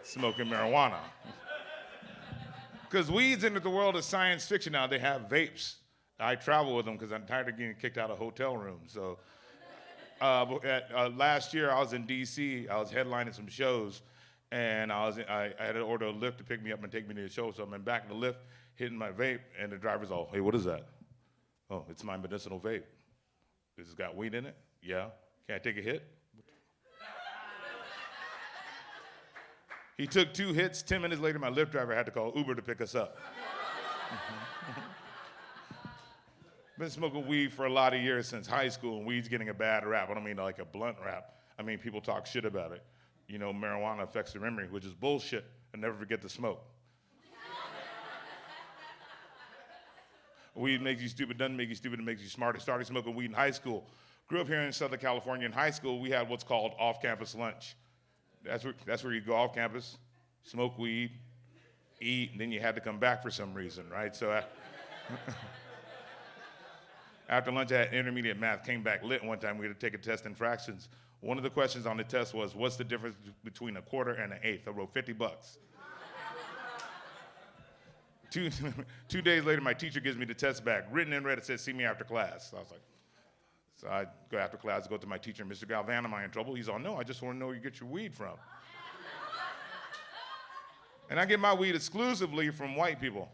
Smoking marijuana. Because weed's into the world of science fiction now. They have vapes. I travel with them because I'm tired of getting kicked out of hotel rooms. So last year I was in D.C. I was headlining some shows, and I had to order a Lyft to pick me up and take me to the show. So I'm in back of the Lyft, hitting my vape, and the driver's all, "Hey, what is that?" "Oh, it's my medicinal vape." "This has got weed in it?" "Yeah." "Can I take a hit?" He took 2 hits. 10 minutes later, my Lyft driver had to call Uber to pick us up. Been smoking weed for a lot of years since high school, and weed's getting a bad rap. I don't mean like a blunt rap. I mean people talk shit about it. You know, marijuana affects the memory, which is bullshit, and never forget to smoke. Weed makes you stupid, doesn't make you stupid, it makes you smarter. Started smoking weed in high school. Grew up here in Southern California. In high school, we had what's called off-campus lunch. That's where you go off campus, smoke weed, eat, and then you had to come back for some reason, right? So after lunch, I had intermediate math, came back lit one time. We had to take a test in fractions. One of the questions on the test was, what's the difference between a quarter and an eighth? I wrote $50. 2 days later, my teacher gives me the test back. Written in red, it says, "See me after class." So I was like, so I go after class, go to my teacher, "Mr. Galvan, am I in trouble?" He's all, "No, I just want to know where you get your weed from." And I get my weed exclusively from white people.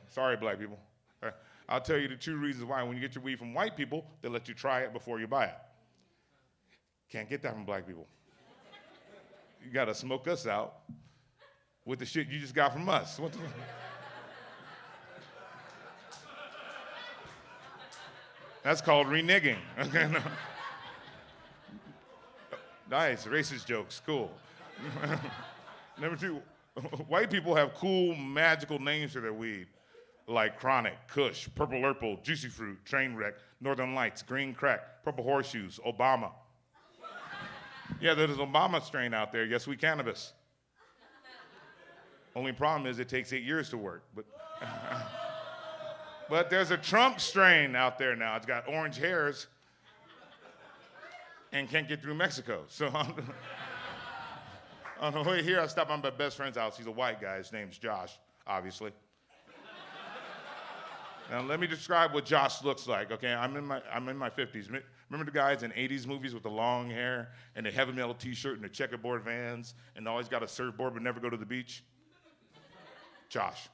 Sorry, black people. I'll tell you the 2 reasons why. When you get your weed from white people, they let you try it before you buy it. Can't get that from black people. You got to smoke us out with the shit you just got from us. What the fuck? That's called reneging. Okay, no. Nice, racist jokes, cool. Number 2, white people have cool, magical names for their weed, like Chronic, Kush, Purple Urple, Juicy Fruit, Trainwreck, Northern Lights, Green Crack, Purple Horseshoes, Obama. Yeah, there's an Obama strain out there, yes, we cannabis. Only problem is it takes 8 years to work, but there's a Trump strain out there now. It's got orange hairs and can't get through Mexico. So on the way here, I stopped by my best friend's house. He's a white guy. His name's Josh, obviously. Now let me describe what Josh looks like. Okay, I'm in my 50s. Remember the guys in 80s movies with the long hair and the heavy metal T-shirt and the checkerboard Vans and always got a surfboard but never go to the beach? Josh.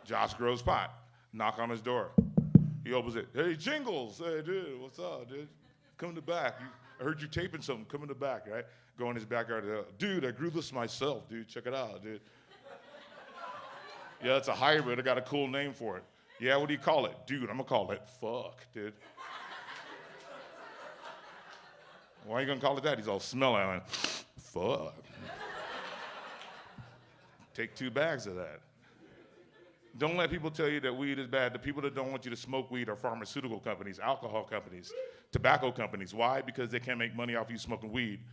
Josh grows pot. Knock on his door. He opens it. "Hey, Jingles. Hey, dude, what's up, dude? Come in the back. I heard you taping something. Come in the back, right?" Go in his backyard. "Dude, I grew this myself, dude. Check it out, dude." "Yeah, it's a hybrid. I got a cool name for it." "Yeah, what do you call it?" "Dude, I'm going to call it fuck, dude." "Why are you going to call it that?" He's all smelly. I went, "Fuck." Take 2 bags of that. Don't let people tell you that weed is bad. The people that don't want you to smoke weed are pharmaceutical companies, alcohol companies, tobacco companies. Why? Because they can't make money off you smoking weed.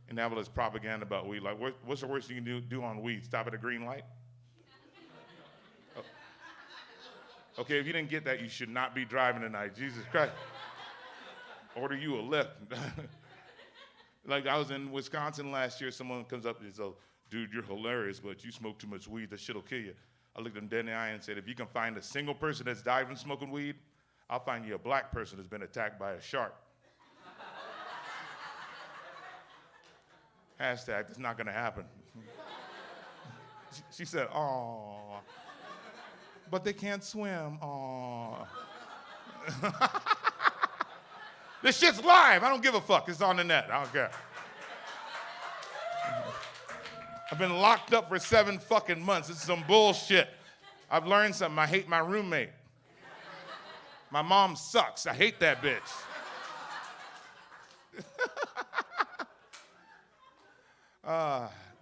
And now there's propaganda about weed. Like, what's the worst you can do on weed? Stop at a green light? Oh. Okay, if you didn't get that, you should not be driving tonight. Jesus Christ. Order you a Lyft. Like, I was in Wisconsin last year. Someone comes up and says, "Dude, you're hilarious, but you smoke too much weed. That shit'll kill you." I looked them dead in the eye and said, "If you can find a single person that's died from smoking weed, I'll find you a black person that's been attacked by a shark." Hashtag, that's not gonna happen. She said, "Aw, but they can't swim, aw." This shit's live, I don't give a fuck, it's on the net, I don't care. I've been locked up for 7 fucking months. This is some bullshit. I've learned something. I hate my roommate. My mom sucks. I hate that bitch.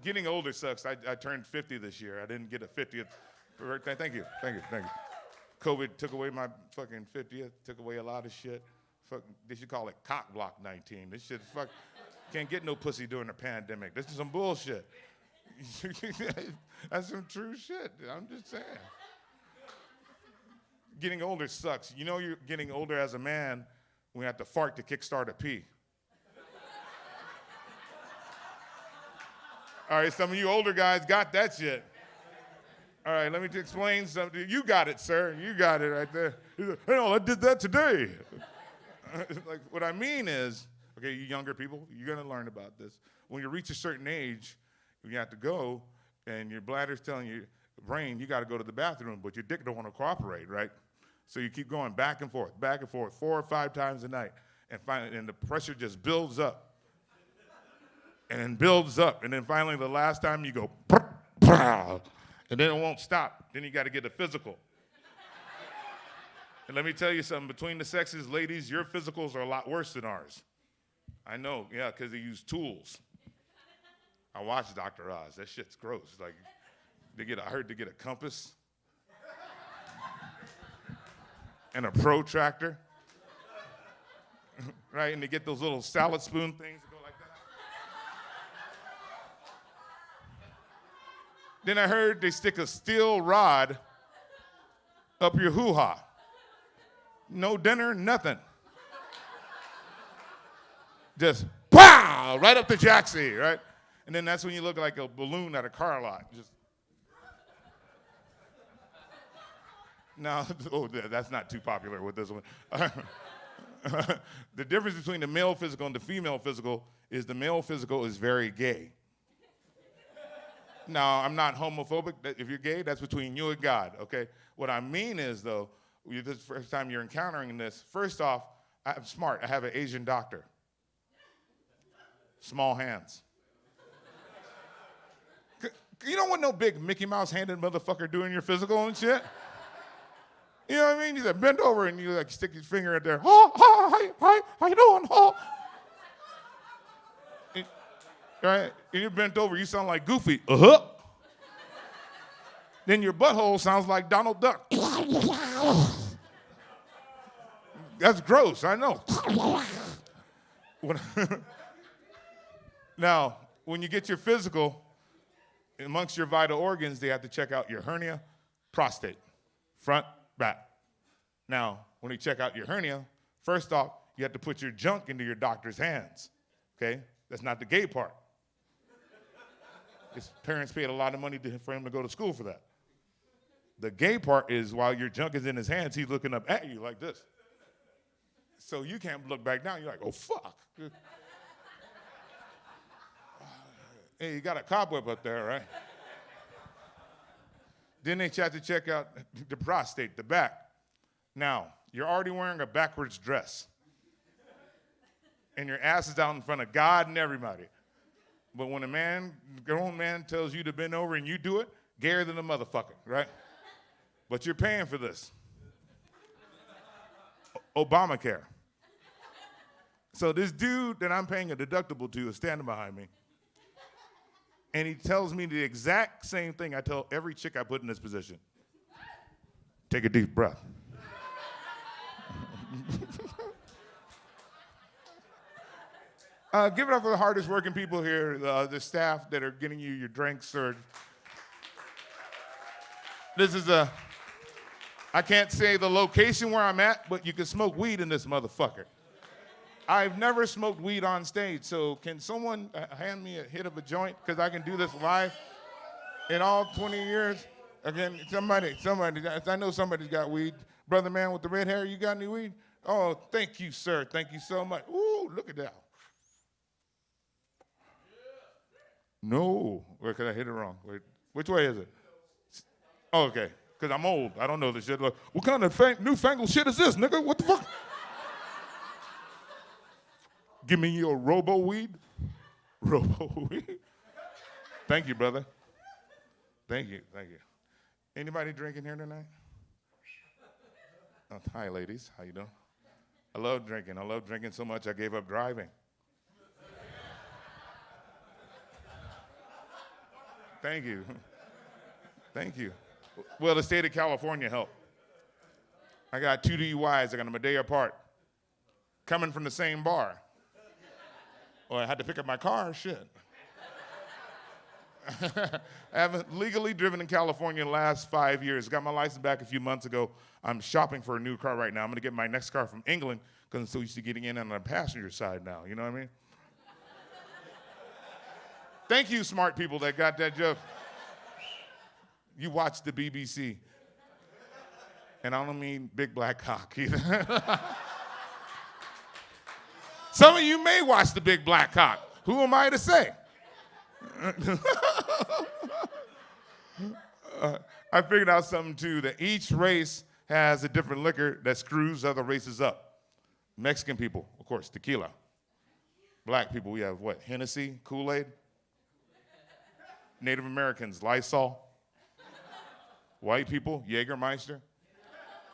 Getting older sucks. I turned 50 this year. I didn't get a 50th birthday. Thank you. COVID took away my fucking 50th, took away a lot of shit. Fuck, they should call it cock block 19. This shit, fuck, can't get no pussy during a pandemic. This is some bullshit. That's some true shit. I'm just saying. Getting older sucks. You know you're getting older as a man when you have to fart to kickstart a pee. All right, some of you older guys got that shit. All right, let me explain something. You got it, sir. You got it right there. He's like, hell, I did that today. Like, what I mean is, okay, you younger people, you're going to learn about this. When you reach a certain age, you have to go, and your bladder's telling your brain, you got to go to the bathroom, but your dick don't want to cooperate, right? So you keep going back and forth, 4 or 5 times a night, and finally, and the pressure just builds up, and builds up, and then finally the last time you go, and then it won't stop. Then you got to get a physical. And let me tell you something, between the sexes, ladies, your physicals are a lot worse than ours. I know, yeah, because they use tools. I watched Dr. Oz. That shit's gross. Like, I heard they get a compass and a protractor, right? And they get those little salad spoon things that go like that. Then I heard they stick a steel rod up your hoo-ha. No dinner, nothing. Just pow, right up the jacksie, right? And then that's when you look like a balloon at a car lot. Just. No, oh, that's not too popular with this one. The difference between the male physical and the female physical is the male physical is very gay. Now, I'm not homophobic. If you're gay, that's between you and God, okay? What I mean is, though, this is the first time you're encountering this. First off, I'm smart. I have an Asian doctor. Small hands. You don't want no big Mickey Mouse-handed motherfucker doing your physical and shit. You know what I mean? You like bend over and you like stick your finger in there. Oh, hi, how you doing? Oh. Right? And you're bent over, you sound like Goofy. Then your butthole sounds like Donald Duck. That's gross, I know. Now, when you get your physical, amongst your vital organs, they have to check out your hernia, prostate, front, back. Now, when they check out your hernia, first off, you have to put your junk into your doctor's hands, okay? That's not the gay part. His parents paid a lot of money for him to go to school for that. The gay part is while your junk is in his hands, he's looking up at you like this. So you can't look back down. You're like, oh, fuck. Hey, you got a cobweb up there, right? Then they have to check out the prostate, the back. Now, you're already wearing a backwards dress. And your ass is out in front of God and everybody. But when a grown man tells you to bend over and you do it, gayer than a motherfucker, right? But you're paying for this. Obamacare. So this dude that I'm paying a deductible to is standing behind me. And he tells me the exact same thing I tell every chick I put in this position. Take a deep breath. Give it up for the hardest working people here, the staff that are getting you your drinks. This is I can't say the location where I'm at, but you can smoke weed in this motherfucker. I've never smoked weed on stage, so can someone hand me a hit of a joint? Because I can do this live in all 20 years. Again, somebody, I know somebody's got weed. Brother man with the red hair, you got any weed? Oh, thank you, sir. Thank you so much. Ooh, look at that. No. Wait, because I hit it wrong. Wait, which way is it? Oh, okay, because I'm old. I don't know this shit. Like, what kind of newfangled shit is this, nigga? What the fuck? Give me your robo weed. Robo weed. Thank you, brother. Thank you. Anybody drinking here tonight? Oh, hi, ladies. How you doing? I love drinking so much I gave up driving. Thank you. Well, the state of California helped. I got 2 DUIs. I got them a day apart. Coming from the same bar. Well, I had to pick up my car. Shit. I haven't legally driven in California in the last 5 years. Got my license back a few months ago. I'm shopping for a new car right now. I'm going to get my next car from England because I'm so used to getting in on the passenger side now. You know what I mean? Thank you, smart people that got that joke. You watch the BBC. And I don't mean big black cock either. Some of you may watch the big black cock. Who am I to say? I figured out something too, that each race has a different liquor that screws other races up. Mexican people, of course, tequila. Black people, we have what? Hennessy, Kool-Aid. Native Americans, Lysol. White people, Jägermeister.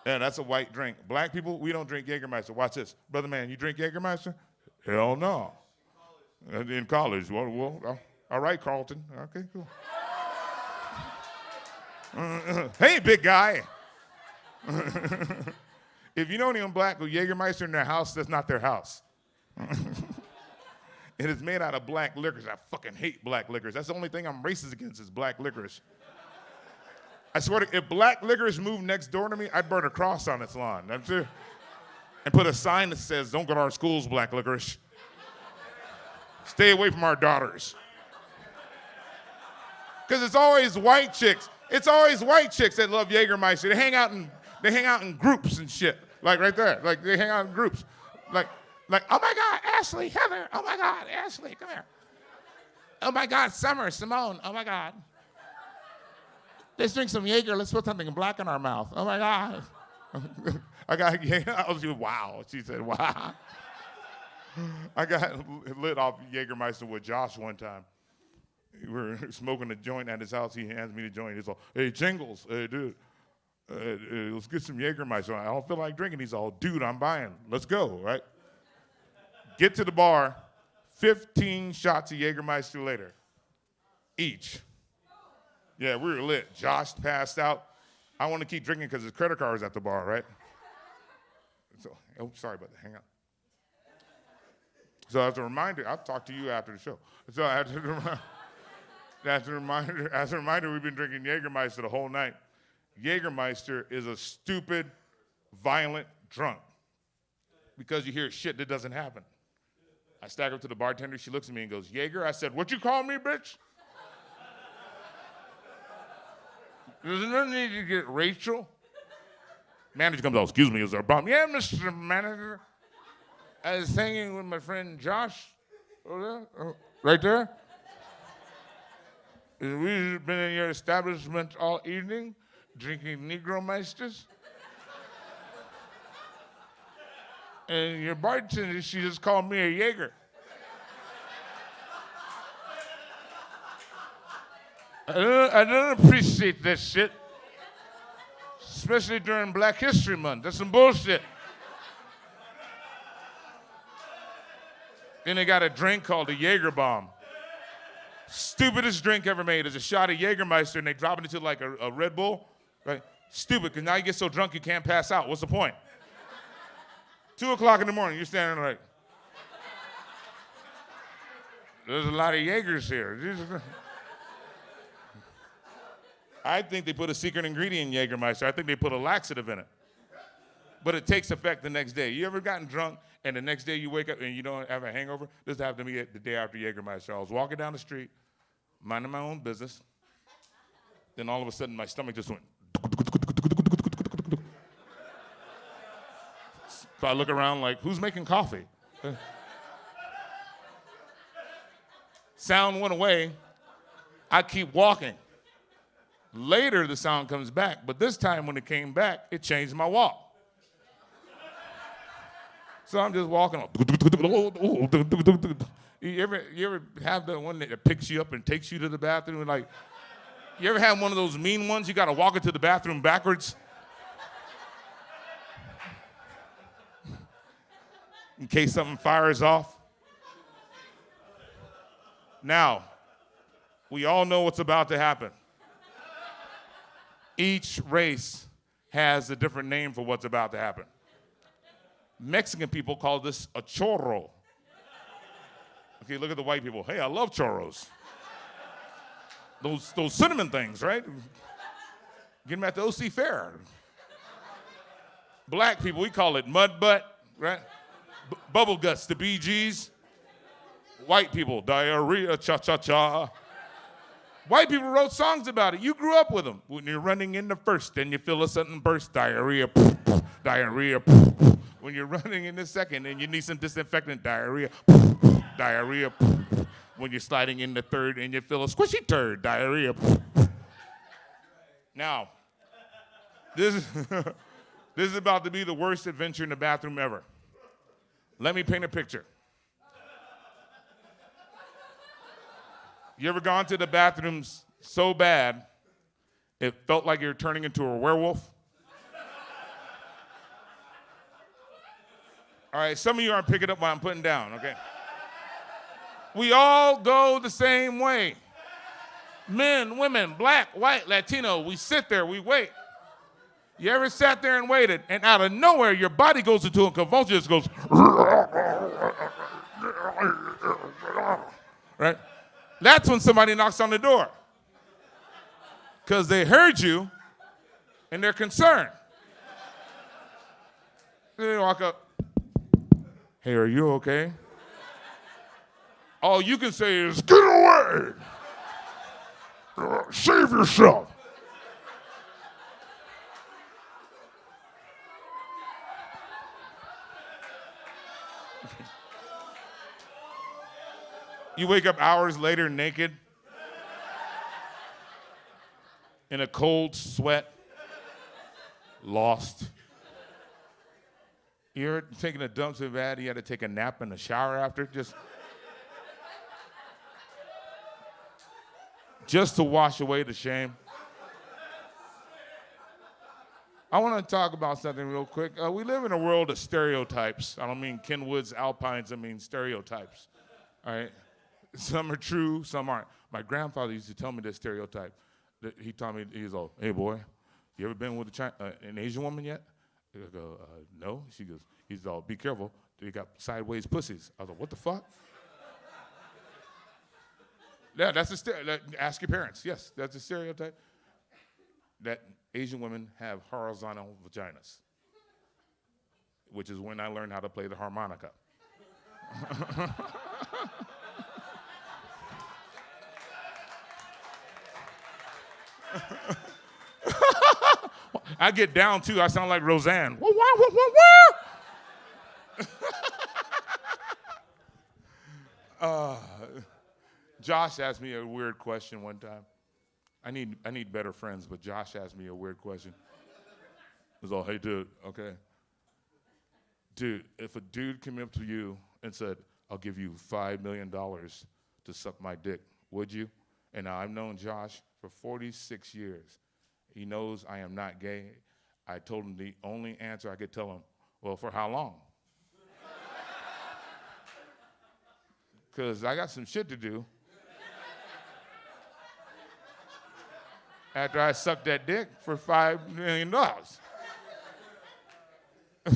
Yeah, that's a white drink. Black people, we don't drink Jägermeister. Watch this. Brother man, you drink Jägermeister? Hell no. In college. Well, all right, Carlton. Okay, cool. Hey, big guy. If you know anyone black with Jägermeister in their house, that's not their house. It is made out of black licorice. I fucking hate black licorice. That's the only thing I'm racist against is black licorice. I swear to, if black licorice moved next door to me, I'd burn a cross on its lawn. That's it. And put a sign that says, "Don't go to our schools, black licorice. Stay away from our daughters." Because it's always white chicks. It's always white chicks that love Jägermeister. They hang out in groups and shit. Like right there. Like they hang out in groups. Like, oh my God, Ashley, Heather. Oh my God, Ashley, come here. Oh my God, Summer, Simone. Oh my God. Let's drink some Jaeger. Let's put something black in our mouth. Oh my God. I was like, wow. She said, wow. I got lit off Jägermeister with Josh one time. We were smoking a joint at his house. He hands me the joint. He's all, "Hey, Jingles, hey, dude, let's get some Jägermeister. I don't feel like drinking." He's all, "Dude, I'm buying. Let's go," right? Get to the bar, 15 shots of Jägermeister later, each. Yeah, we were lit. Josh passed out. I want to keep drinking because his credit card was at the bar, right? So, oh, sorry about that. Hang on. So as a reminder, I'll talk to you after the show. So as a reminder, we've been drinking Jägermeister the whole night. Jägermeister is a stupid, violent drunk because you hear shit that doesn't happen. I stagger up to the bartender. She looks at me and goes, "Jaeger?" I said, "What you call me, bitch?" There's no need to get Rachel. Manager comes out, "Excuse me, is there a problem?" "Yeah, Mr. Manager. I was hanging with my friend Josh over there, right there. We've been in your establishment all evening, drinking Negro Meisters. And your bartender, she just called me a Jaeger. I don't appreciate that shit, especially during Black History Month. That's some bullshit." Then they got a drink called the Jaeger Bomb. Stupidest drink ever made is a shot of Jägermeister and they drop it into like a Red Bull, right? Stupid, because now you get so drunk you can't pass out. What's the point? 2 o'clock in the morning, you're standing like, there's a lot of Jaegers here. I think they put a secret ingredient in Jägermeister. I think they put a laxative in it. But it takes effect the next day. You ever gotten drunk and the next day you wake up and you don't have a hangover? This happened to me the day after Jägermeister. I was walking down the street, minding my own business. Then all of a sudden my stomach just went. So I look around like, who's making coffee? Sound went away. I keep walking. Later, the sound comes back, but this time when it came back, it changed my walk. So I'm just walking on. You ever have the one that picks you up and takes you to the bathroom? And like, you ever have one of those mean ones? You got to walk into the bathroom backwards? In case something fires off. Now, we all know what's about to happen. Each race has a different name for what's about to happen. Mexican people call this a chorro. Okay, look at the white people. Hey, I love churros. Those cinnamon things, right? Get them at the OC Fair. Black people, we call it mud butt, right? Bubble guts, the BGs. White people, diarrhea, cha-cha-cha. White people wrote songs about it. You grew up with them. When you're running in the first, and you feel a sudden burst, diarrhea, diarrhea. When you're running in the second, and you need some disinfectant, diarrhea, diarrhea. When you're sliding in the third, and you feel a squishy turd, diarrhea. Now, this is about to be the worst adventure in the bathroom ever. Let me paint a picture. You ever gone to the bathrooms so bad, it felt like you're turning into a werewolf? All right, some of you aren't picking up what I'm putting down, okay? We all go the same way. Men, women, black, white, Latino, we sit there, we wait. You ever sat there and waited, and out of nowhere, your body goes into a convulsion, just goes, right? That's when somebody knocks on the door. Because they heard you, and they're concerned. They walk up, hey, are you okay? All you can say is, get away! Save yourself! You wake up hours later naked, in a cold sweat, lost. You're taking a dump so bad you had to take a nap in the shower after, just to wash away the shame. I want to talk about something real quick. We live in a world of stereotypes. I don't mean Kenwood's Alpines, I mean stereotypes, all right? Some are true, some aren't. My grandfather used to tell me this stereotype. He told me, he's all, hey boy, you ever been with an Asian woman yet? I go, no. She goes, he's all, be careful, they got sideways pussies. I was like, what the fuck? Yeah, that's a stereotype. Ask your parents. Yes, that's a stereotype. That Asian women have horizontal vaginas, which is when I learned how to play the harmonica. I get down too. I sound like Roseanne. Josh asked me a weird question one time. I need better friends, but Josh asked me a weird question. He was all, hey dude, okay. Dude, if a dude came up to you and said, I'll give you $5 million to suck my dick, would you? And now I've known Josh for 46 years. He knows I am not gay. I told him the only answer I could tell him, well, for how long? Because I got some shit to do. After I suck that dick for $5 million.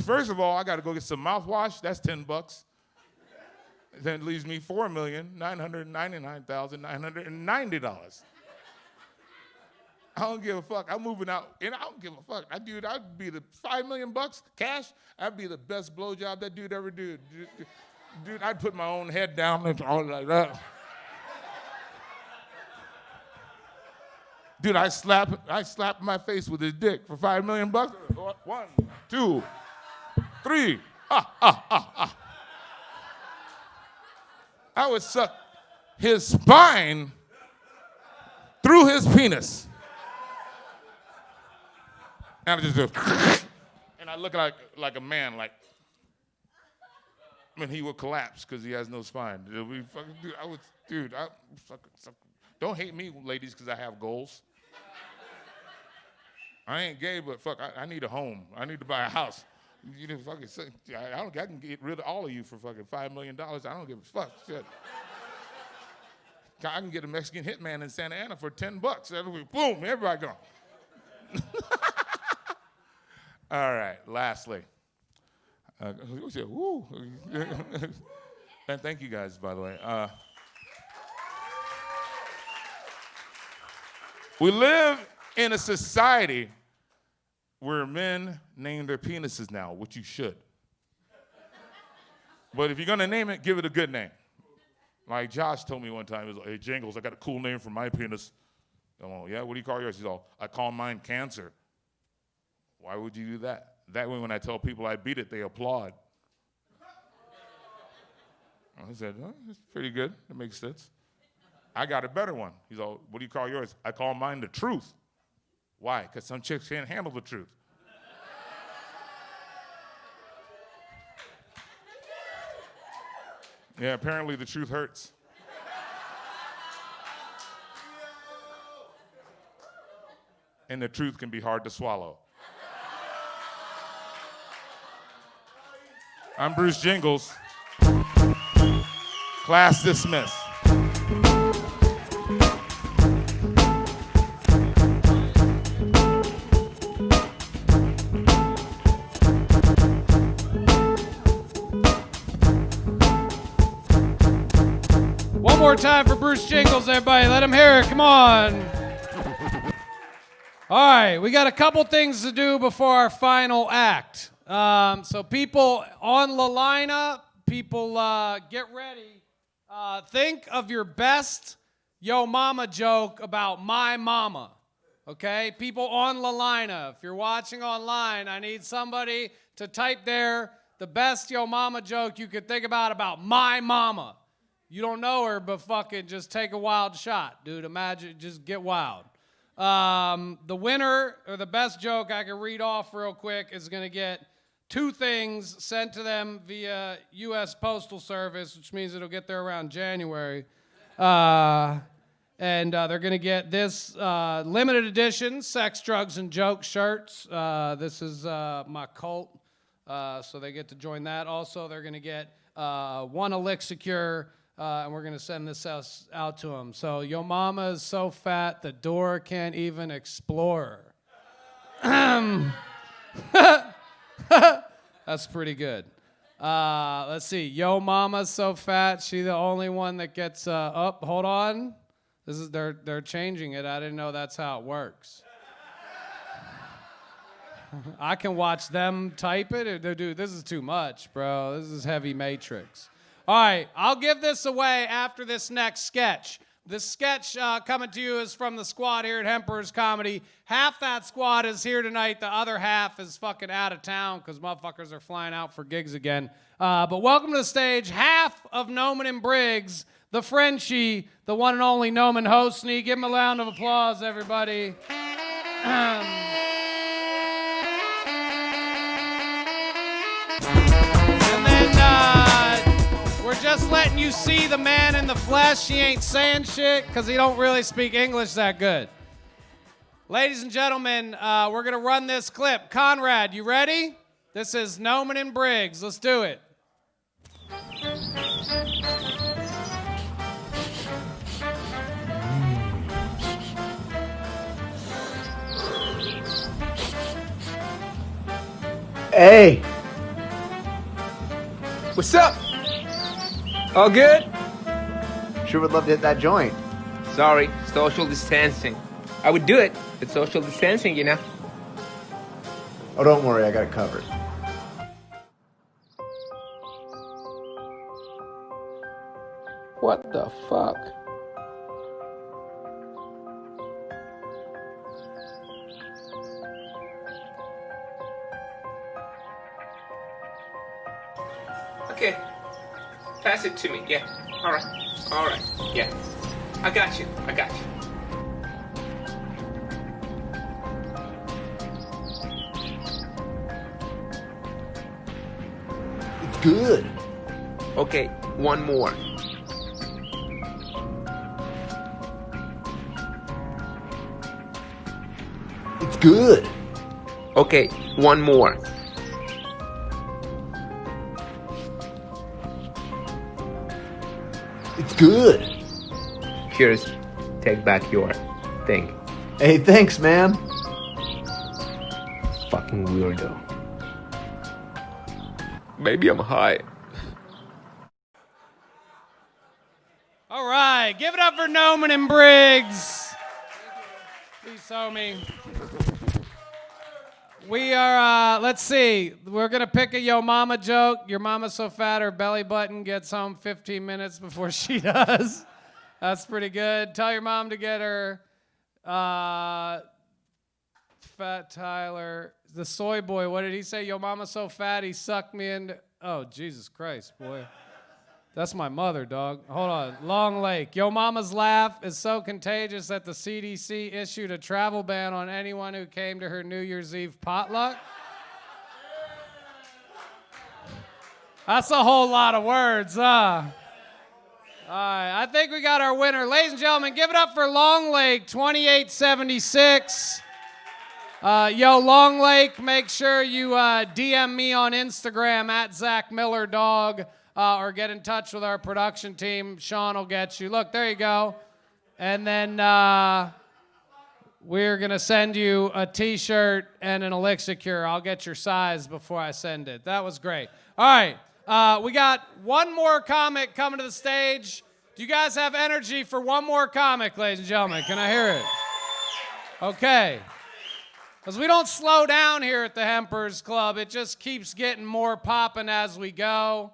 First of all, I got to go get some mouthwash. That's $10. Then it leaves me $4,999,990. I don't give a fuck. I'm moving out, and I don't give a fuck. I'd be the $5 million cash. I'd be the best blowjob that dude ever did. Dude, I'd put my own head down and all like that. Dude, I slapped my face with his dick for $5 million. 1, 2, 3. I would suck his spine through his penis. And I just go, and I look like a man, like, I mean, he would collapse because he has no spine. Don't hate me, ladies, because I have goals. I ain't gay, but fuck, I need a home. I need to buy a house. You know, fucking, I can get rid of all of you for fucking $5 million. I don't give a fuck. Shit. I can get a Mexican hitman in Santa Ana for $10. That'll be, boom, everybody gone. All right, lastly. Woo. And thank you guys, by the way. We live in a society where men name their penises now, which you should. But if you're gonna name it, give it a good name. Like Josh told me one time, he was like, hey, Jingles, I got a cool name for my penis. I'm all, yeah, what do you call yours? He's all, I call mine Cancer. Why would you do that? That way when I tell people I beat it, they applaud. I said, oh, that's pretty good. That makes sense. I got a better one. He's all, what do you call yours? I call mine the Truth. Why? Because some chicks can't handle the truth. Yeah, apparently the truth hurts. And the truth can be hard to swallow. I'm Bruce Jingles. Class dismissed. One more time for Bruce Jingles, everybody. Let him hear it. Come on. All right, we got a couple things to do before our final act. So people on La Lina, people get ready. Think of your best yo mama joke about my mama. Okay? People on La Lina, if you're watching online, I need somebody to type there the best yo mama joke you could think about my mama. You don't know her, but fucking just take a wild shot, dude. Imagine, just get wild. The winner, or the best joke I can read off real quick, is going to get 2 things sent to them via U.S. Postal Service, which means it'll get there around January. And they're going to get this limited edition Sex, Drugs, and Jokes shirts. This is my cult, so they get to join that. Also, they're going to get 1 Elixir, and we're going to send this out to them. So, yo mama is so fat, the door can't even explore her. That's pretty good. Let's see. Yo mama's so fat, she the only one that gets up. Hold on. This is they're changing it. I didn't know that's how it works. I can watch them type it. Dude, this is too much, bro. This is heavy Matrix. All right, I'll give this away after this next sketch. This sketch coming to you is from the squad here at Hemperor's Comedy. Half that squad is here tonight. The other half is fucking out of town because motherfuckers are flying out for gigs again. But welcome to the stage, half of Noman and Briggs, the Frenchie, the one and only Noman Hosney. Give him a round of applause, everybody. And then we're just letting you see the man in the flesh. He ain't saying shit because he don't really speak English that good. Ladies and gentlemen, we're going to run this clip. Conrad, you ready? This is Noman and Briggs. Let's do it. Hey. What's up? All good? Sure would love to hit that joint. Sorry, social distancing. I would do it, but social distancing, you know. Oh, don't worry, I got it covered. What the fuck? Okay. Pass it to me, yeah. Alright, yeah. I got you. It's good. Okay, one more. It's good. Okay, one more. It's good. Cheers. Take back your thing. Hey, thanks, man. Fucking weirdo. Maybe I'm high. All right, give it up for Noman and Briggs. Please, homie. We are, let's see. We're going to pick a Yo Mama joke. Your mama's so fat her belly button gets home 15 minutes before she does. That's pretty good. Tell your mom to get her Fat Tyler. The soy boy, what did he say? Yo mama's so fat he sucked me into... Oh, Jesus Christ, boy. That's my mother, dog. Hold on. Long Lake. Yo mama's laugh is so contagious that the CDC issued a travel ban on anyone who came to her New Year's Eve potluck. That's a whole lot of words, huh? All right, I think we got our winner. Ladies and gentlemen, give it up for Long Lake, 2876. Yo, Long Lake, make sure you DM me on Instagram at Zach Miller Dog. Or get in touch with our production team. Sean will get you. Look, there you go. And then we're going to send you a T-shirt and an Elixir Cure. I'll get your size before I send it. That was great. All right. We got one more comic coming to the stage. Do you guys have energy for one more comic, ladies and gentlemen? Can I hear it? Okay. Because we don't slow down here at the Hemperor's Club. It just keeps getting more popping as we go.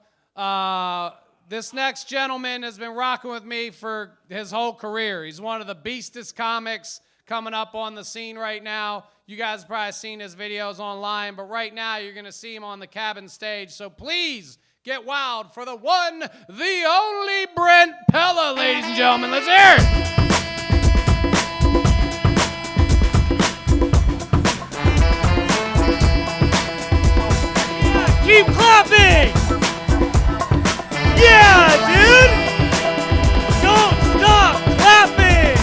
This next gentleman has been rocking with me for his whole career. He's one of the beastest comics coming up on the scene right now. You guys have probably seen his videos online, but right now you're going to see him on the Cabin stage. So please get wild for the one, the only Brent Pella, ladies and gentlemen. Let's hear it. Keep clapping! Yeah, dude! Don't stop clapping!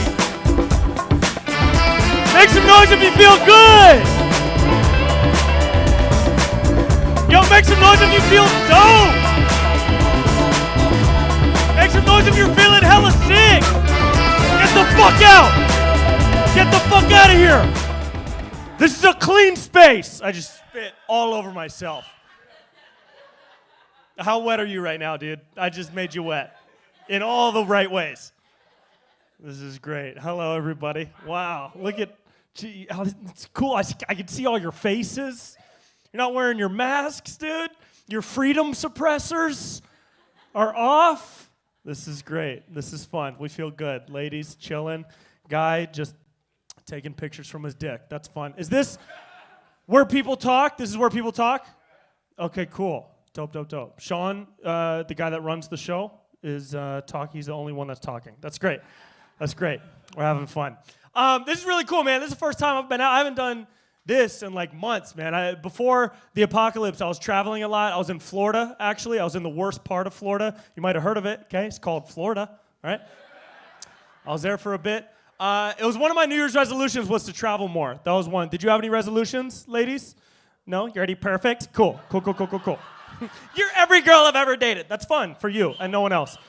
Make some noise if you feel good! Yo, make some noise if you feel dope! Make some noise if you're feeling hella sick! Get the fuck out! Get the fuck out of here! This is a clean space! I just spit all over myself. How wet are you right now, dude? I just made you wet in all the right ways. This is great. Hello, everybody. Wow, look at, gee, oh, it's cool. I can see all your faces. You're not wearing your masks, dude. Your freedom suppressors are off. This is great. This is fun. We feel good. Ladies, chilling. Guy just taking pictures from his dick. That's fun. Is this where people talk? This is where people talk? Okay, cool. Dope, dope, dope. Sean, the guy that runs the show, is talking. He's the only one that's talking. That's great. That's great. We're having fun. This is really cool, man. This is the first time I've been out. I haven't done this in like months, man. Before the apocalypse, I was traveling a lot. I was in Florida, actually. I was in the worst part of Florida. You might have heard of it, okay? It's called Florida, all right? I was there for a bit. It was one of my New Year's resolutions was to travel more. That was one. Did you have any resolutions, ladies? No? You're already perfect? Cool. Cool, cool, cool, cool, cool. You're every girl I've ever dated. That's fun for you and no one else.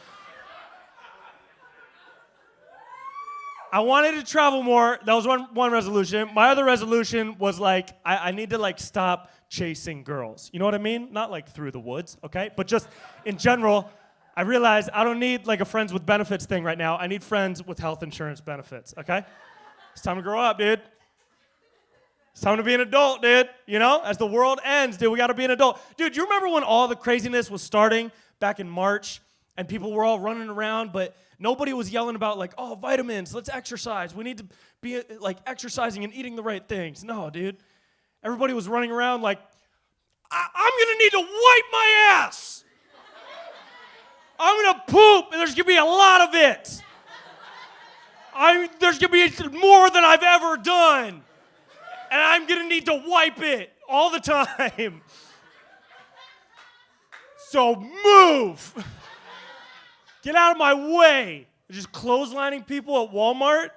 I wanted to travel more. That was one resolution. My other resolution was like, I need to like stop chasing girls. You know what I mean? Not like through the woods, okay? But just in general, I realized I don't need like a friends with benefits thing right now. I need friends with health insurance benefits, okay? It's time to grow up, dude. It's time to be an adult, dude. You know, as the world ends, dude, we got to be an adult. Dude, you remember when all the craziness was starting back in March and people were all running around, but nobody was yelling about like, oh, vitamins, let's exercise. We need to be like exercising and eating the right things. No, dude. Everybody was running around like, I'm going to need to wipe my ass. I'm going to poop and there's going to be a lot of it. There's going to be more than I've ever done. And I'm going to need to wipe it all the time. So move. Get out of my way. Just clotheslining people at Walmart.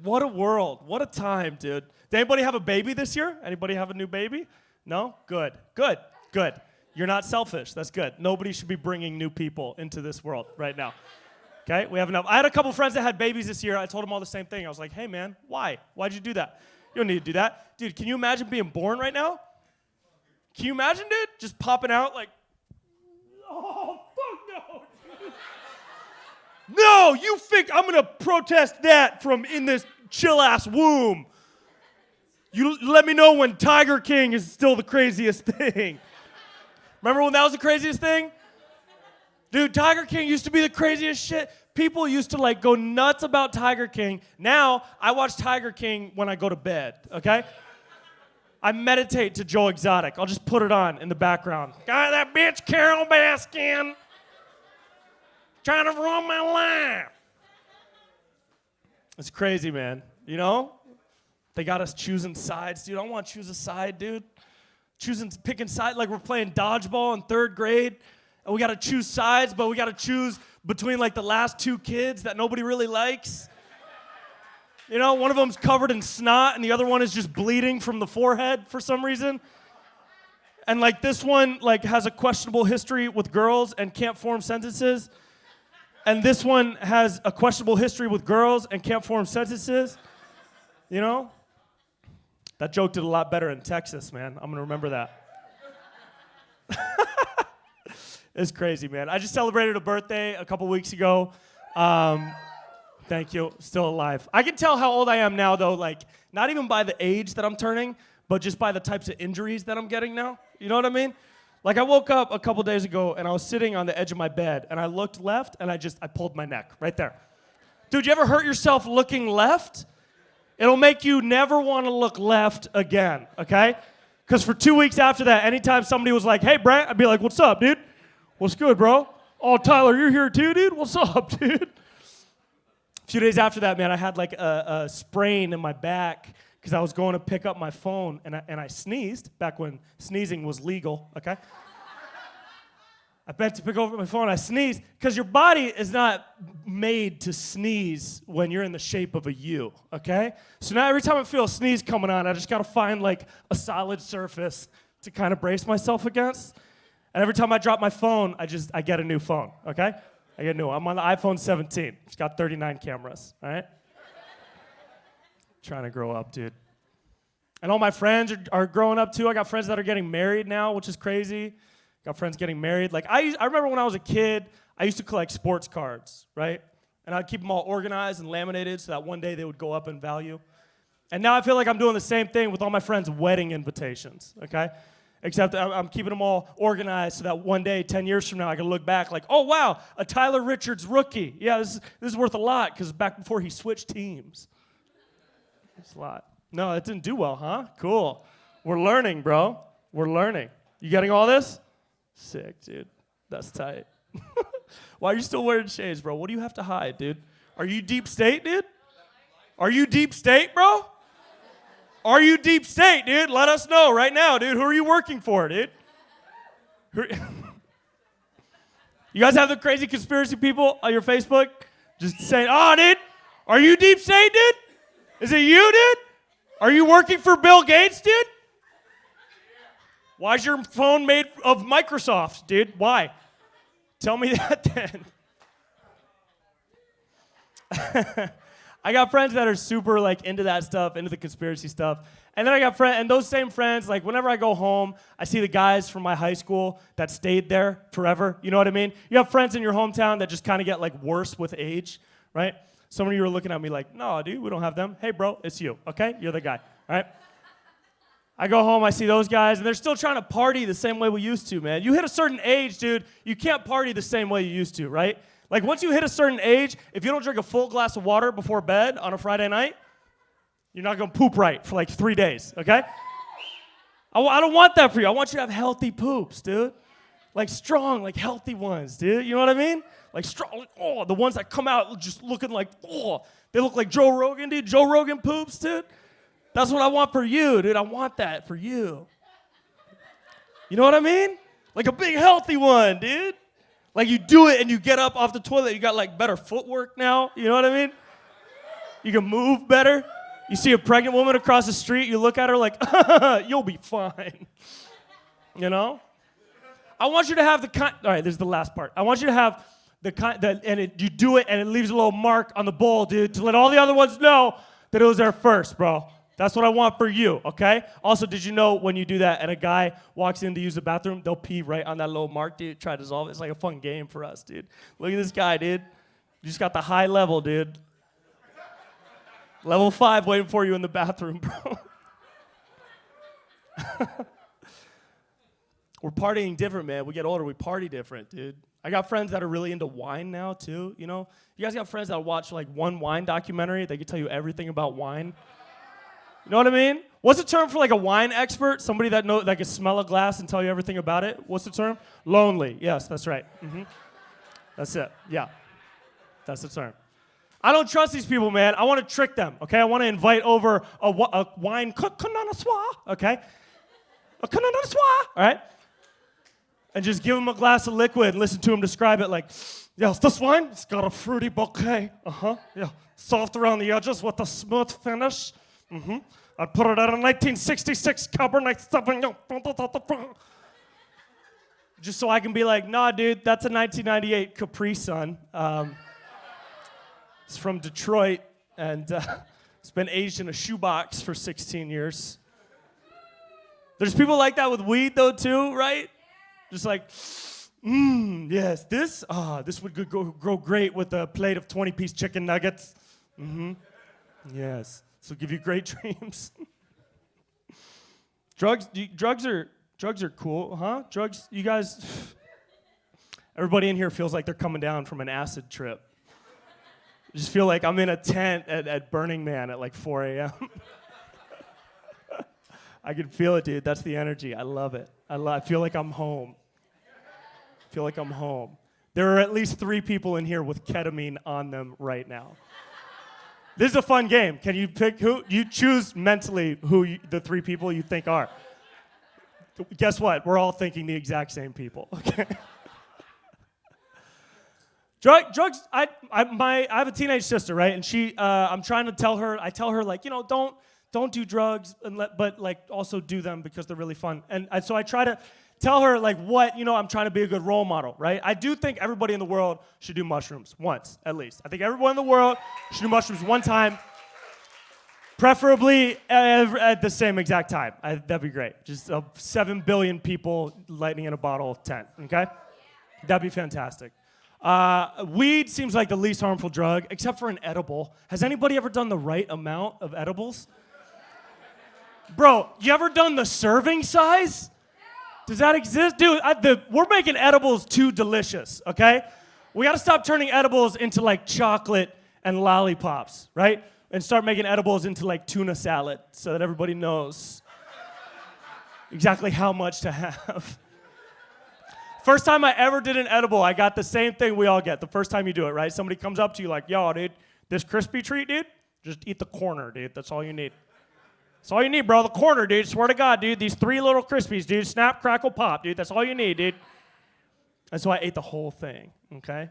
What a world. What a time, dude. Did anybody have a baby this year? Anybody have a new baby? No? Good. Good. Good. You're not selfish. That's good. Nobody should be bringing new people into this world right now. Okay, we have enough. I had a couple friends that had babies this year. I told them all the same thing. I was like, hey, man, why? Why'd you do that? You don't need to do that. Dude, can you imagine being born right now? Can you imagine, dude? Just popping out like, oh, fuck no. No, you think I'm going to protest that from in this chill-ass womb. You let me know when Tiger King is still the craziest thing. Remember when that was the craziest thing? Dude, Tiger King used to be the craziest shit. People used to like go nuts about Tiger King. Now, I watch Tiger King when I go to bed, okay? I meditate to Joe Exotic. I'll just put it on in the background. Got that bitch Carol Baskin trying to ruin my life. It's crazy, man. You know? They got us choosing sides, dude. I don't want to choose a side, dude. Picking sides like we're playing dodgeball in 3rd grade. And we got to choose sides, but we got to choose between like the last 2 kids that nobody really likes. You know, one of them's covered in snot and the other one is just bleeding from the forehead for some reason. And like this one like has a questionable history with girls and can't form sentences. And this one has a questionable history with girls and can't form sentences. You know? That joke did a lot better in Texas, man. I'm going to remember that. It's crazy, man. I just celebrated a birthday a couple weeks ago. Thank you. Still alive. I can tell how old I am now, though, like, not even by the age that I'm turning, but just by the types of injuries that I'm getting now. You know what I mean? Like, I woke up a couple days ago, and I was sitting on the edge of my bed, and I looked left, and I pulled my neck right there. Dude, you ever hurt yourself looking left? It'll make you never want to look left again, okay? Because for 2 weeks after that, anytime somebody was like, hey, Brent, I'd be like, what's up, dude? What's good, bro? Oh, Tyler, you're here too, dude? What's up, dude? A few days after that, man, I had like a sprain in my back because I was going to pick up my phone, and I sneezed back when sneezing was legal, okay? I bent to pick up my phone, I sneezed, because your body is not made to sneeze when you're in the shape of a U, okay? So now every time I feel a sneeze coming on, I just gotta find like a solid surface to kind of brace myself against. And every time I drop my phone, I get a new phone, okay? I get a new one. I'm on the iPhone 17. It's got 39 cameras, all right? Trying to grow up, dude. And all my friends are growing up too. I got friends that are getting married now, which is crazy. Got friends getting married. Like I remember when I was a kid, I used to collect sports cards, right? And I'd keep them all organized and laminated so that one day they would go up in value. And now I feel like I'm doing the same thing with all my friends' wedding invitations, okay? Except I'm keeping them all organized so that one day, 10 years from now, I can look back like, oh, wow, a Tyler Richards rookie. Yeah, this is worth a lot because back before he switched teams. It's a lot. No, it didn't do well, huh? Cool. We're learning, bro. We're learning. You getting all this? Sick, dude. That's tight. Why are you still wearing shades, bro? What do you have to hide, dude? Are you deep state, dude? Are you deep state, bro? Are you deep state, dude? Let us know right now, dude. Who are you working for, dude? You guys have the crazy conspiracy people on your Facebook just saying, oh, dude, are you deep state, dude? Is it you, dude? Are you working for Bill Gates, dude? Why is your phone made of Microsoft, dude? Why? Tell me that then. I got friends that are super like into that stuff, into the conspiracy stuff. And then I got friends, and those same friends, like whenever I go home, I see the guys from my high school that stayed there forever. You know what I mean? You have friends in your hometown that just kind of get like worse with age, right? Some of you are looking at me like, no, dude, we don't have them. Hey, bro, it's you, okay? You're the guy, all right? I go home, I see those guys, and they're still trying to party the same way we used to, man. You hit a certain age, dude, you can't party the same way you used to, right? Like, once you hit a certain age, if you don't drink a full glass of water before bed on a Friday night, you're not going to poop right for like 3 days, okay? I don't want that for you. I want you to have healthy poops, dude. Like strong, like healthy ones, dude. You know what I mean? Like strong, like, oh, the ones that come out just looking like, oh, they look like Joe Rogan, dude. Joe Rogan poops, dude. That's what I want for you, dude. I want that for you. You know what I mean? Like a big healthy one, dude. Like you do it and you get up off the toilet, you got like better footwork now, you know what I mean? You can move better. You see a pregnant woman across the street, you look at her like, you'll be fine. You know? I want you to have the kind, all right, this is the last part. I want you to have the kind, you do it and it leaves a little mark on the bowl, dude, to let all the other ones know that it was there first, bro. That's what I want for you, okay? Also, did you know when you do that and a guy walks in to use the bathroom, they'll pee right on that little mark, dude? Try to dissolve it. It's like a fun game for us, dude. Look at this guy, dude. You just got the high level, dude. Level 5 waiting for you in the bathroom, bro. We're partying different, man. We get older, we party different, dude. I got friends that are really into wine now, too, you know? You guys got friends that watch, like, one wine documentary? They can tell you everything about wine. You know what I mean? What's the term for, like, a wine expert? Somebody that can smell a glass and tell you everything about it? What's the term? Lonely. Yes, that's right. That's it. Yeah. That's the term. I don't trust these people, man. I want to trick them, okay? I want to invite over a wine connoisseur, okay? A connoisseur, all right? And just give him a glass of liquid and listen to him describe it like, yes, this wine, it's got a fruity bouquet. Yeah. Soft around the edges with a smooth finish. I'd put it at a 1966 Cabernet Sauvignon. Just so I can be like, nah, dude, that's a 1998 Capri Sun. It's from Detroit, and it's been aged in a shoebox for 16 years. There's people like that with weed, though, too, right? Just like, yes, this would go great with a plate of 20-piece chicken nuggets. Yes, this will give you great dreams. Drugs are cool, huh? Drugs, you guys, everybody in here feels like they're coming down from an acid trip. I just feel like I'm in a tent at Burning Man at like 4 a.m. I can feel it, dude. That's the energy. I love it. I feel like I'm home. There are at least 3 people in here with ketamine on them right now. This is a fun game. Can you pick who? You choose mentally who the 3 people you think are. Guess what? We're all thinking the exact same people. Okay. Drugs. I have a teenage sister, right? And I'm trying to tell her. I tell her like, don't do drugs, but like also do them because they're really fun. And so I try to tell her like what, I'm trying to be a good role model, right? I do think everybody in the world should do mushrooms once, at least. I think everyone in the world should do mushrooms one time, preferably at the same exact time. That'd be great. Just 7 billion people lightning in a bottle 10, okay? That'd be fantastic. Weed seems like the least harmful drug, except for an edible. Has anybody ever done the right amount of edibles? Bro, you ever done the serving size? Does that exist? Dude, we're making edibles too delicious, okay? We gotta stop turning edibles into like chocolate and lollipops, right? And start making edibles into like tuna salad so that everybody knows exactly how much to have. First time I ever did an edible, I got the same thing we all get the first time you do it, right? Somebody comes up to you like, yo, dude, this crispy treat, dude, just eat the corner, dude. That's all you need. That's all you need, bro. The corner, dude. Swear to God, dude. These 3 little Crispies, dude. Snap, crackle, pop, dude. That's all you need, dude. And so I ate the whole thing, okay?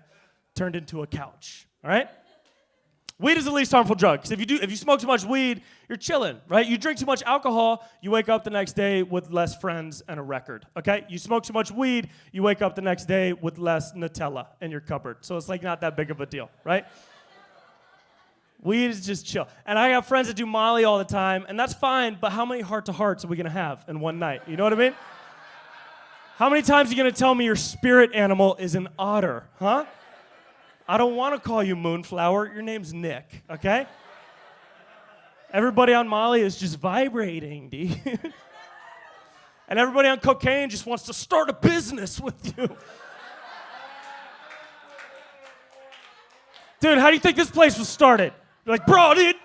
Turned into a couch, all right? Weed is the least harmful drug. Because if you smoke too much weed, you're chilling, right? You drink too much alcohol, you wake up the next day with less friends and a record, okay? You smoke too much weed, you wake up the next day with less Nutella in your cupboard. So it's like not that big of a deal, right? Weed is just chill. And I have friends that do Molly all the time, and that's fine, but how many heart-to-hearts are we going to have in one night? You know what I mean? How many times are you going to tell me your spirit animal is an otter, huh? I don't want to call you Moonflower. Your name's Nick, okay? Everybody on Molly is just vibrating, dude. And everybody on cocaine just wants to start a business with you. Dude, how do you think this place was started? You're like, bro, dude,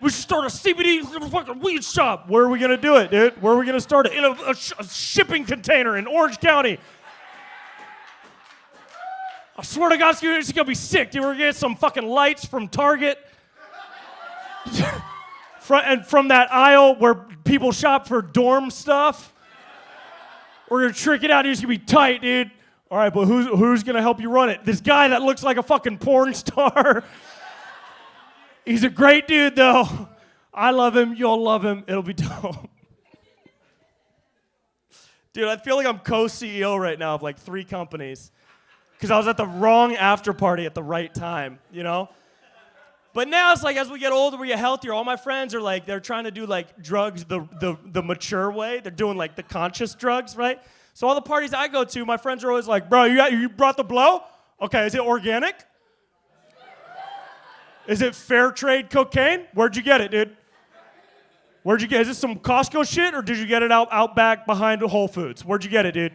we should start a CBD fucking weed shop. Where are we going to do it, dude? Where are we going to start it? In a shipping container in Orange County. I swear to God, it's going to be sick, dude. We're going to get some fucking lights from Target. And from that aisle where people shop for dorm stuff. We're going to trick it out. It's going to be tight, dude. All right, but who's going to help you run it? This guy that looks like a fucking porn star. He's a great dude, though. I love him. You'll love him. It'll be dope. Dude, I feel like I'm co-CEO right now of like 3 companies because I was at the wrong after party at the right time, you know? But now it's like as we get older, we get healthier. All my friends are like, they're trying to do like drugs the mature way. They're doing like the conscious drugs, right? So all the parties I go to, my friends are always like, bro, you brought the blow? Okay, is it organic? Is it fair trade cocaine? Where'd you get it, dude? Where'd you get? Is this some Costco shit, or did you get it out back behind Whole Foods? Where'd you get it, dude?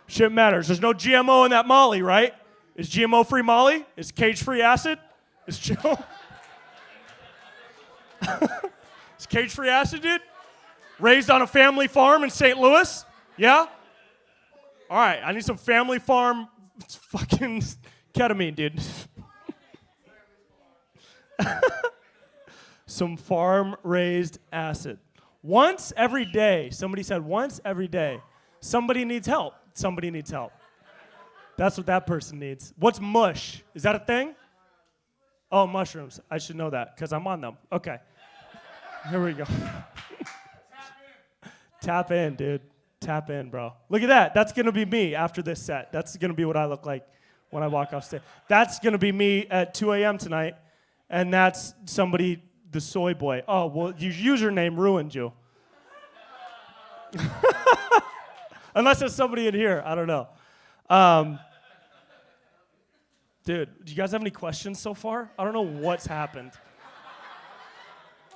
Shit matters. There's no GMO in that Molly, right? Is GMO-free Molly? Is cage-free acid? Is Is cage-free acid, dude? Raised on a family farm in St. Louis? Yeah? All right, I need some family farm fucking ketamine, dude. Some farm-raised acid. Once every day, somebody said once every day, somebody needs help. Somebody needs help. That's what that person needs. What's mush? Is that a thing? Oh, mushrooms. I should know that because I'm on them. Okay. Here we go. Tap in, dude. Tap in, bro. Look at that. That's going to be me after this set. That's going to be what I look like when I walk off stage. That's going to be me at 2 a.m. tonight, and that's somebody, the soy boy. Oh, well, your username ruined you. Unless there's somebody in here. I don't know. Dude, do you guys have any questions so far? I don't know what's happened.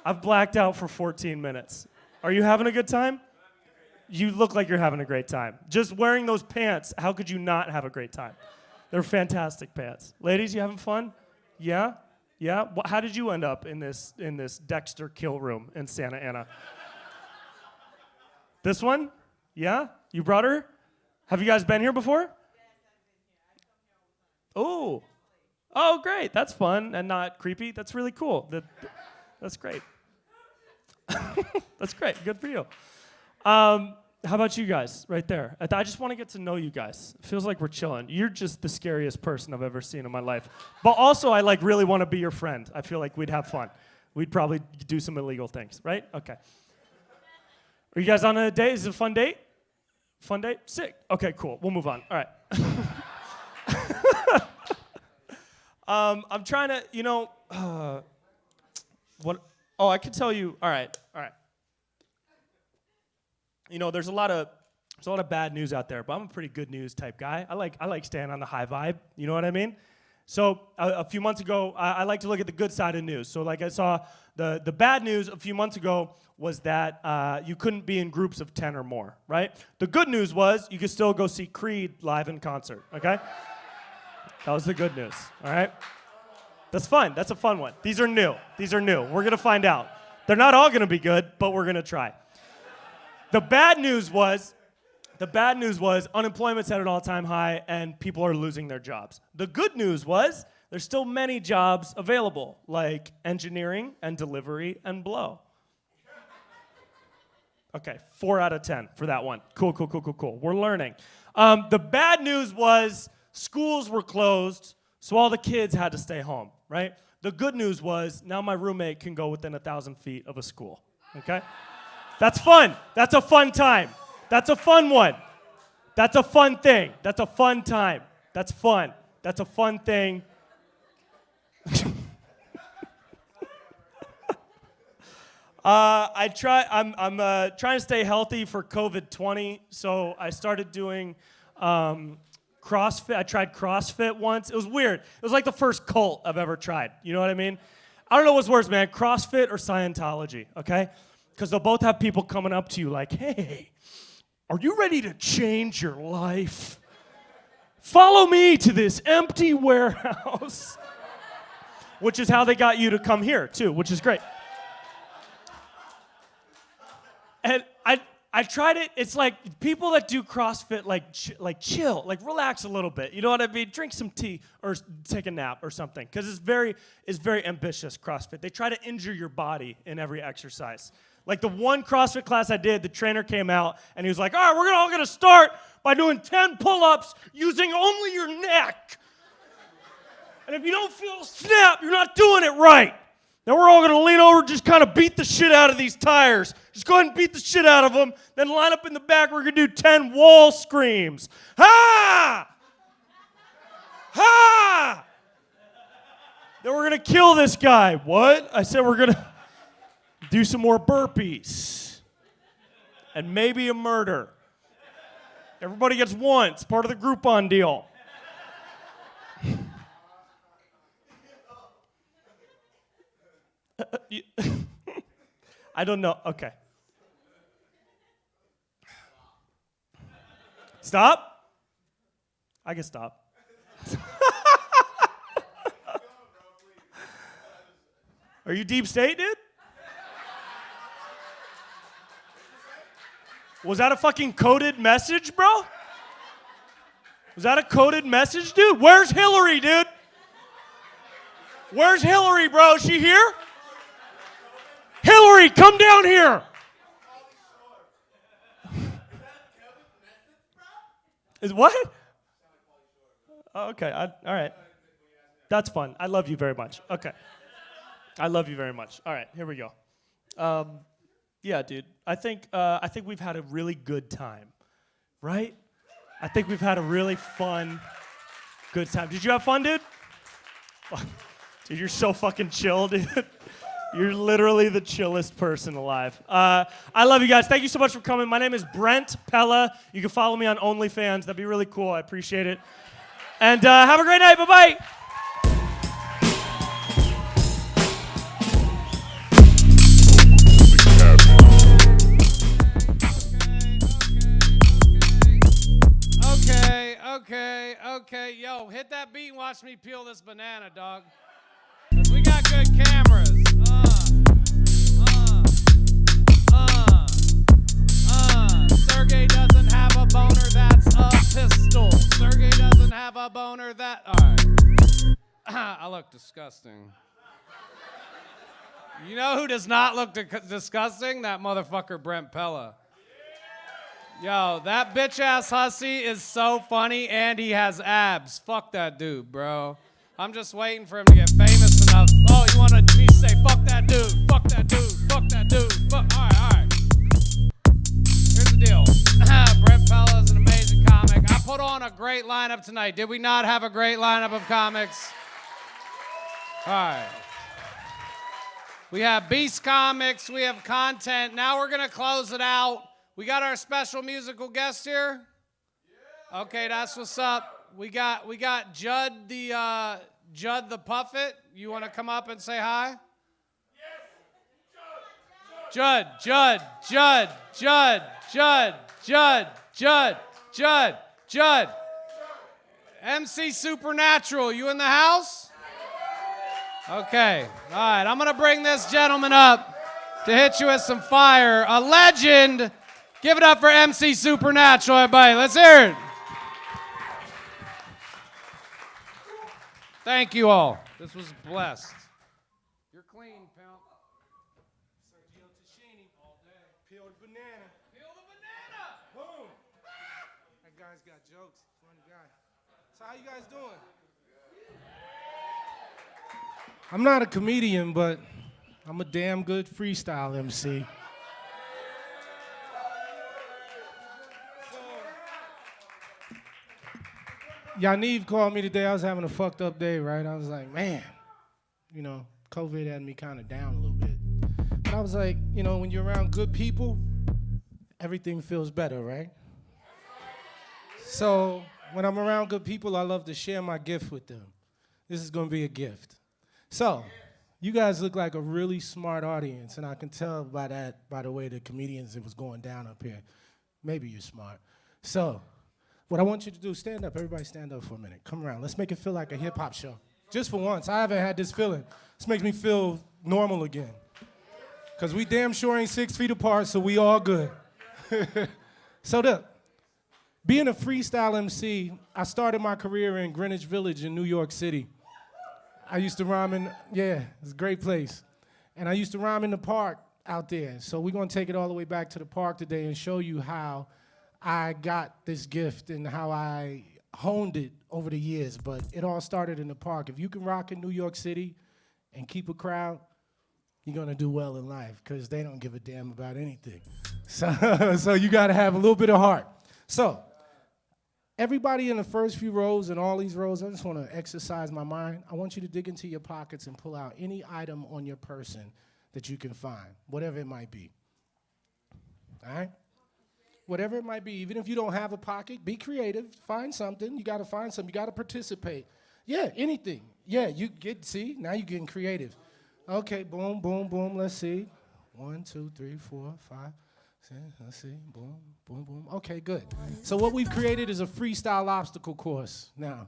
I've blacked out for 14 minutes. Are you having a good time? You look like you're having a great time. Just wearing those pants, how could you not have a great time? They're fantastic pants. Ladies, you having fun? Yeah? Yeah? How did you end up in this Dexter kill room in Santa Ana? This one? Yeah? You brought her? Have you guys been here before? Oh. Oh, great. That's fun and not creepy. That's really cool. That's great. That's great. Good for you. How about you guys right there? I just want to get to know you guys. It feels like we're chilling. You're just the scariest person I've ever seen in my life. But also, I really want to be your friend. I feel like we'd have fun. We'd probably do some illegal things, right? Okay. Are you guys on a date? Is it a fun date? Fun date? Sick. Okay, cool. We'll move on. All right. I'm trying to, what? Oh, I could tell you. All right. There's a lot of bad news out there, but I'm a pretty good news type guy. I like staying on the high vibe. You know what I mean? So a few months ago, I like to look at the good side of news. So like I saw the bad news a few months ago was that you couldn't be in groups of 10 or more, right? The good news was you could still go see Creed live in concert, okay? That was the good news, all right? That's fun. That's a fun one. These are new. We're going to find out. They're not all going to be good, but we're going to try. The bad news was unemployment's at an all-time high and people are losing their jobs. The good news was there's still many jobs available, like engineering and delivery and blow. Okay, 4 out of 10 for that one. Cool. We're learning. The bad news was schools were closed, so all the kids had to stay home, right? The good news was now my roommate can go within 1,000 feet of a school, okay? That's fun. That's a fun time. That's a fun one. That's a fun thing. That's a fun time. That's fun. That's a fun thing. I'm trying to stay healthy for COVID-20, so I started doing CrossFit. I tried CrossFit once. It was weird. It was like the first cult I've ever tried. You know what I mean? I don't know what's worse, man, CrossFit or Scientology, okay? Because they'll both have people coming up to you like, hey, are you ready to change your life? Follow me to this empty warehouse. Which is how they got you to come here, too, which is great. And I tried it. It's like people that do CrossFit, chill, relax a little bit. You know what I mean? Drink some tea or take a nap or something. Because it's very ambitious, CrossFit. They try to injure your body in every exercise. Like the one CrossFit class I did, the trainer came out and he was like, all right, we're all going to start by doing 10 pull-ups using only your neck. And if you don't feel a snap, you're not doing it right. Then we're all going to lean over, just kind of beat the shit out of these tires. Just go ahead and beat the shit out of them. Then line up in the back. We're going to do 10 wall screams. Ha! Ha! Then we're going to kill this guy. What? I said we're going to do some more burpees. And maybe a murder. Everybody gets one. It's part of the Groupon deal. I don't know. Okay. Stop? I can stop. Are you deep state, dude? Was that a fucking coded message, bro? Was that a coded message, dude? Where's Hillary, dude? Where's Hillary, bro? Is she here? Hillary, come down here. Is what? Oh, okay. All right. That's fun. I love you very much. Okay. I love you very much. All right. Here we go. Yeah, dude. I think we've had a really good time, right? I think we've had a really fun, good time. Did you have fun, dude? Dude, you're so fucking chill, dude. You're literally the chillest person alive. I love you guys. Thank you so much for coming. My name is Brent Pella. You can follow me on OnlyFans. That'd be really cool. I appreciate it. And have a great night. Bye-bye. Okay. Yo, hit that beat and watch me peel this banana, dog. 'Cause we got good cameras. Sergey doesn't have a boner, that's a pistol. Sergey doesn't have a boner, that... All right. I look disgusting. You know who does not look disgusting? That motherfucker Brent Pella. Yo, that bitch-ass hussy is so funny, and he has abs. Fuck that dude, bro. I'm just waiting for him to get famous enough. Oh, you want me to say, fuck that dude, fuck that dude, fuck that dude, fuck... All right. Here's the deal. Brent Pella is an amazing comic. I put on a great lineup tonight. Did we not have a great lineup of comics? All right. We have Beast Comics. We have content. Now we're going to close it out. We got our special musical guest here. Okay, that's what's up. We got Judd the Puffet. You want to come up and say hi? Judd. MC Supernatural, you in the house? Okay. All right, I'm going to bring this gentleman up to hit you with some fire. A legend. Give it up for MC Supernatural, everybody. Let's hear it. Thank you all. This was blessed. You're clean, pimp. Sergio Tashini all day. Peel the banana. Peel the banana. Boom. That guy's got jokes. Funny guy. So how you guys doing? I'm not a comedian, but I'm a damn good freestyle MC. Yaniv called me today. I was having a fucked up day, right? I was like, man, you know, COVID had me kind of down a little bit. But I was like, you know, when you're around good people, everything feels better, right? So when I'm around good people, I love to share my gift with them. This is going to be a gift. So you guys look like a really smart audience, and I can tell by that, by the way the comedians it was going down up here. Maybe you're smart. So what I want you to do, stand up. Everybody stand up for a minute. Come around. Let's make it feel like a hip-hop show. Just for once. I haven't had this feeling. This makes me feel normal again. Because we damn sure ain't 6 feet apart, so we all good. So look, being a freestyle MC, I started my career in Greenwich Village in New York City. I used to rhyme in, yeah, it's a great place. And I used to rhyme in the park out there. So we're going to take it all the way back to the park today and show you how I got this gift and how I honed it over the years, but it all started in the park. If you can rock in New York City and keep a crowd, you're gonna do well in life because they don't give a damn about anything. So you gotta have a little bit of heart. So everybody in the first few rows and all these rows, I just wanna exercise my mind. I want you to dig into your pockets and pull out any item on your person that you can find, whatever it might be, all right? Whatever it might be, even if you don't have a pocket, be creative, find something. You gotta find something, you gotta participate. Yeah, anything. Yeah, you get, see, now you're getting creative. Okay, boom, boom, boom, let's see. 1, 2, 3, 4, 5. Let's see. Boom, boom, boom. Okay, good. So what we've created is a freestyle obstacle course now.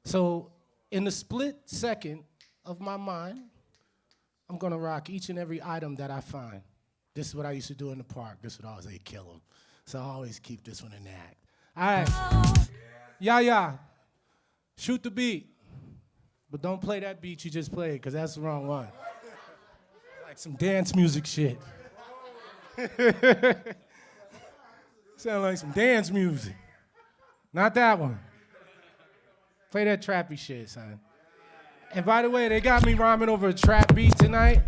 So in the split second of my mind, I'm going to rock each and every item that I find. This is what I used to do in the park. This would always say kill him. So I always keep this one in the act. All right. Yeah. Shoot the beat. But don't play that beat you just played, because that's the wrong one. Like some dance music shit. Sound like some dance music. Not that one. Play that trappy shit, son. And by the way, they got me rhyming over a trap beat tonight.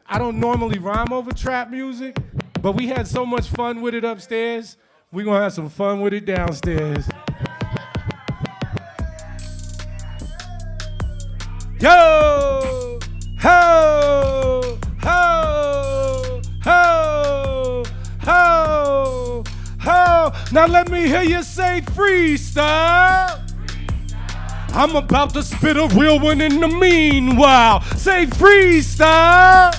I don't normally rhyme over trap music, but we had so much fun with it upstairs, we're gonna have some fun with it downstairs. Yo! Ho! Ho! Ho! Ho! Ho! Now let me hear you say freestyle. I'm about to spit a real one in the meanwhile. Say freestyle.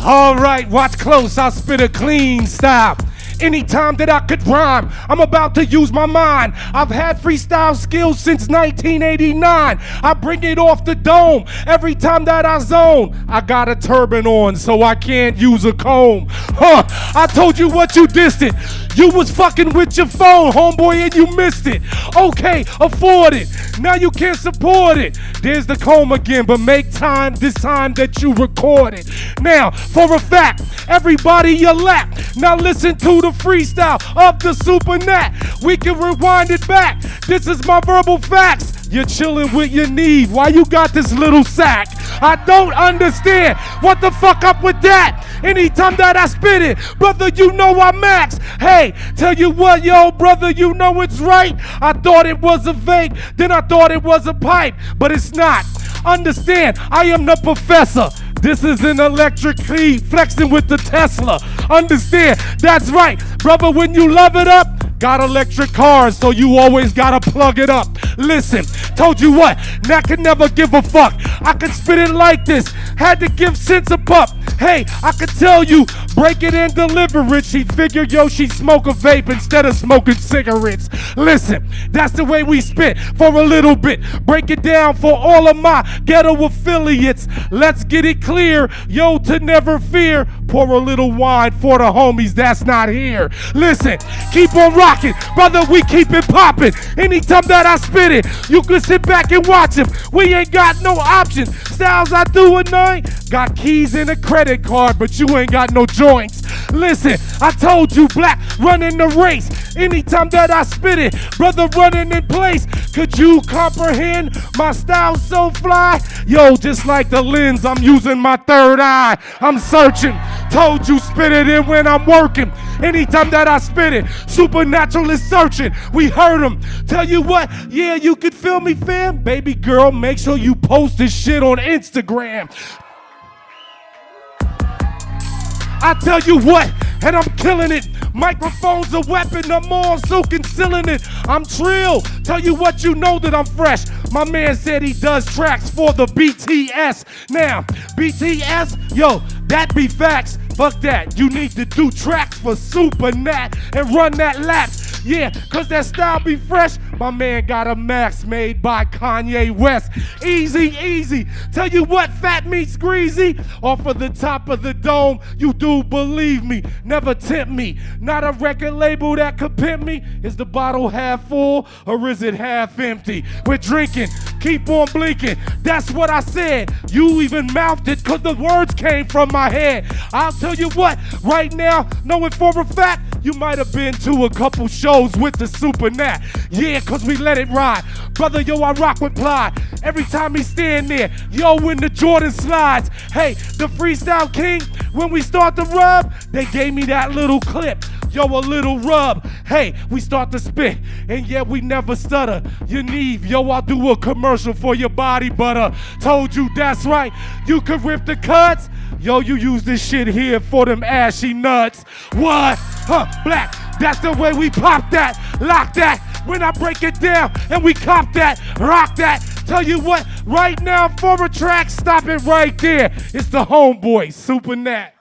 All right, watch close, I'll spit a clean style. Anytime that I could rhyme, I'm about to use my mind. I've had freestyle skills since 1989. I bring it off the dome every time that I zone. I got a turban on, so I can't use a comb. I told you what you dissed it. You was fucking with your phone, homeboy, and you missed it. Okay, afford it. Now you can't support it. There's the comb again, but make time this time that you record it. Now, for a fact, everybody you lap. Now listen to the freestyle of the Super Nat. We can rewind it back. This is my verbal facts. You're chilling with your knee. Why you got this little sack? I don't understand. What the fuck up with that? Anytime that I spit it, brother, you know I max. Hey, tell you what, yo, brother, you know it's right. I thought it was a vape, then I thought it was a pipe, but it's not. Understand, I am the professor. This is an electric key, flexing with the Tesla. Understand, that's right, brother, when you love it up, got electric cars, so you always gotta plug it up. Listen, told you what, Nat can never give a fuck. I could spit it like this, had to give sense a pup. Hey, I could tell you, break it and deliver it. She figured, yo, she smoke a vape instead of smoking cigarettes. Listen, that's the way we spit for a little bit. Break it down for all of my ghetto affiliates. Let's get it clear, yo, to never fear. Pour a little wine for the homies that's not here. Listen, keep on rocking, brother, we keep it popping. Anytime that I spit it, you can sit back and watch him. We ain't got no options. Styles I do a night, got keys and a credit card, but you ain't got no joints. Listen, I told you, black, running the race. Anytime that I spit it, brother, running in place. Could you comprehend my style so fly? Yo, just like the lens, I'm using my third eye. I'm searching. Told you, spit it in when I'm working. Anytime that I spit it, Supernatural is searching. We heard him. Tell you what, yeah, you could feel me, fam. Baby girl, make sure you post this shit on Instagram. I tell you what, and I'm killing it. Microphone's a weapon, I'm all so concealing it. I'm trill, tell you what, you know that I'm fresh. My man said he does tracks for the BTS. Now, BTS, yo, that be facts. Fuck that, you need to do tracks for Super Nat and run that laps. Yeah, cause that style be fresh. My man got a max made by Kanye West. Easy, easy. Tell you what, fat meets greasy. Off of the top of the dome, you do believe me. Never tempt me. Not a record label that could pimp me. Is the bottle half full or is it half empty? We're drinking, keep on blinking. That's what I said. You even mouthed it cause the words came from my head. I'll tell you what, right now, knowing for a fact, you might have been to a couple shows with the Super Nat. Yeah, cause we let it ride. Brother, yo, I rock with pride. Every time he stand there, yo, when the Jordan slides. Hey, the freestyle king, when we start to rub, they gave me that little clip. Yo, a little rub. Hey, we start to spit, and yeah, we never stutter. You need, yo, I'll do a commercial for your body butter. Told you that's right, you could rip the cuts. Yo, you use this shit here for them ashy nuts. What? Huh, black, that's the way we pop that, lock that. When I break it down and we cop that, rock that. Tell you what, right now for a track, stop it right there. It's the homeboy, Super Nat.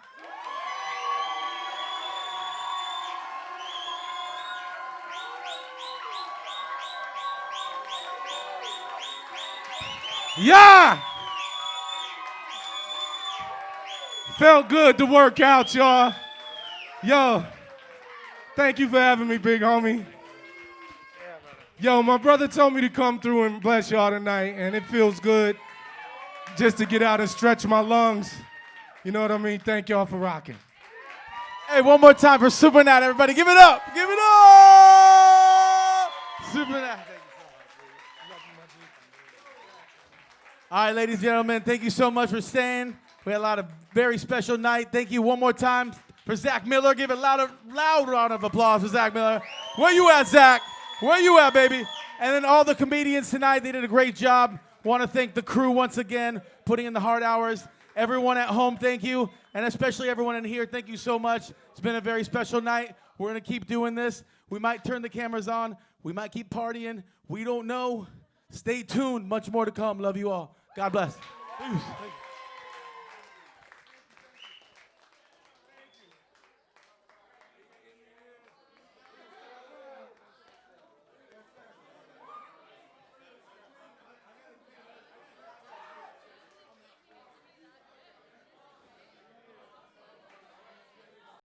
Yeah! Felt good to work out, y'all. Yo, thank you for having me, big homie. Yo, my brother told me to come through and bless y'all tonight, and it feels good just to get out and stretch my lungs. You know what I mean? Thank y'all for rocking. Hey, one more time for Supernat, everybody. Give it up. Give it up. Supernat. All right, ladies and gentlemen, thank you so much for staying. We had a lot of very special night. Thank you one more time for Zach Miller. Give a loud round of applause for Zach Miller. Where you at, Zach? Where you at, baby? And then all the comedians tonight, they did a great job. Want to thank the crew once again, putting in the hard hours. Everyone at home, thank you. And especially everyone in here, thank you so much. It's been a very special night. We're going to keep doing this. We might turn the cameras on. We might keep partying. We don't know. Stay tuned. Much more to come. Love you all. God bless. Peace.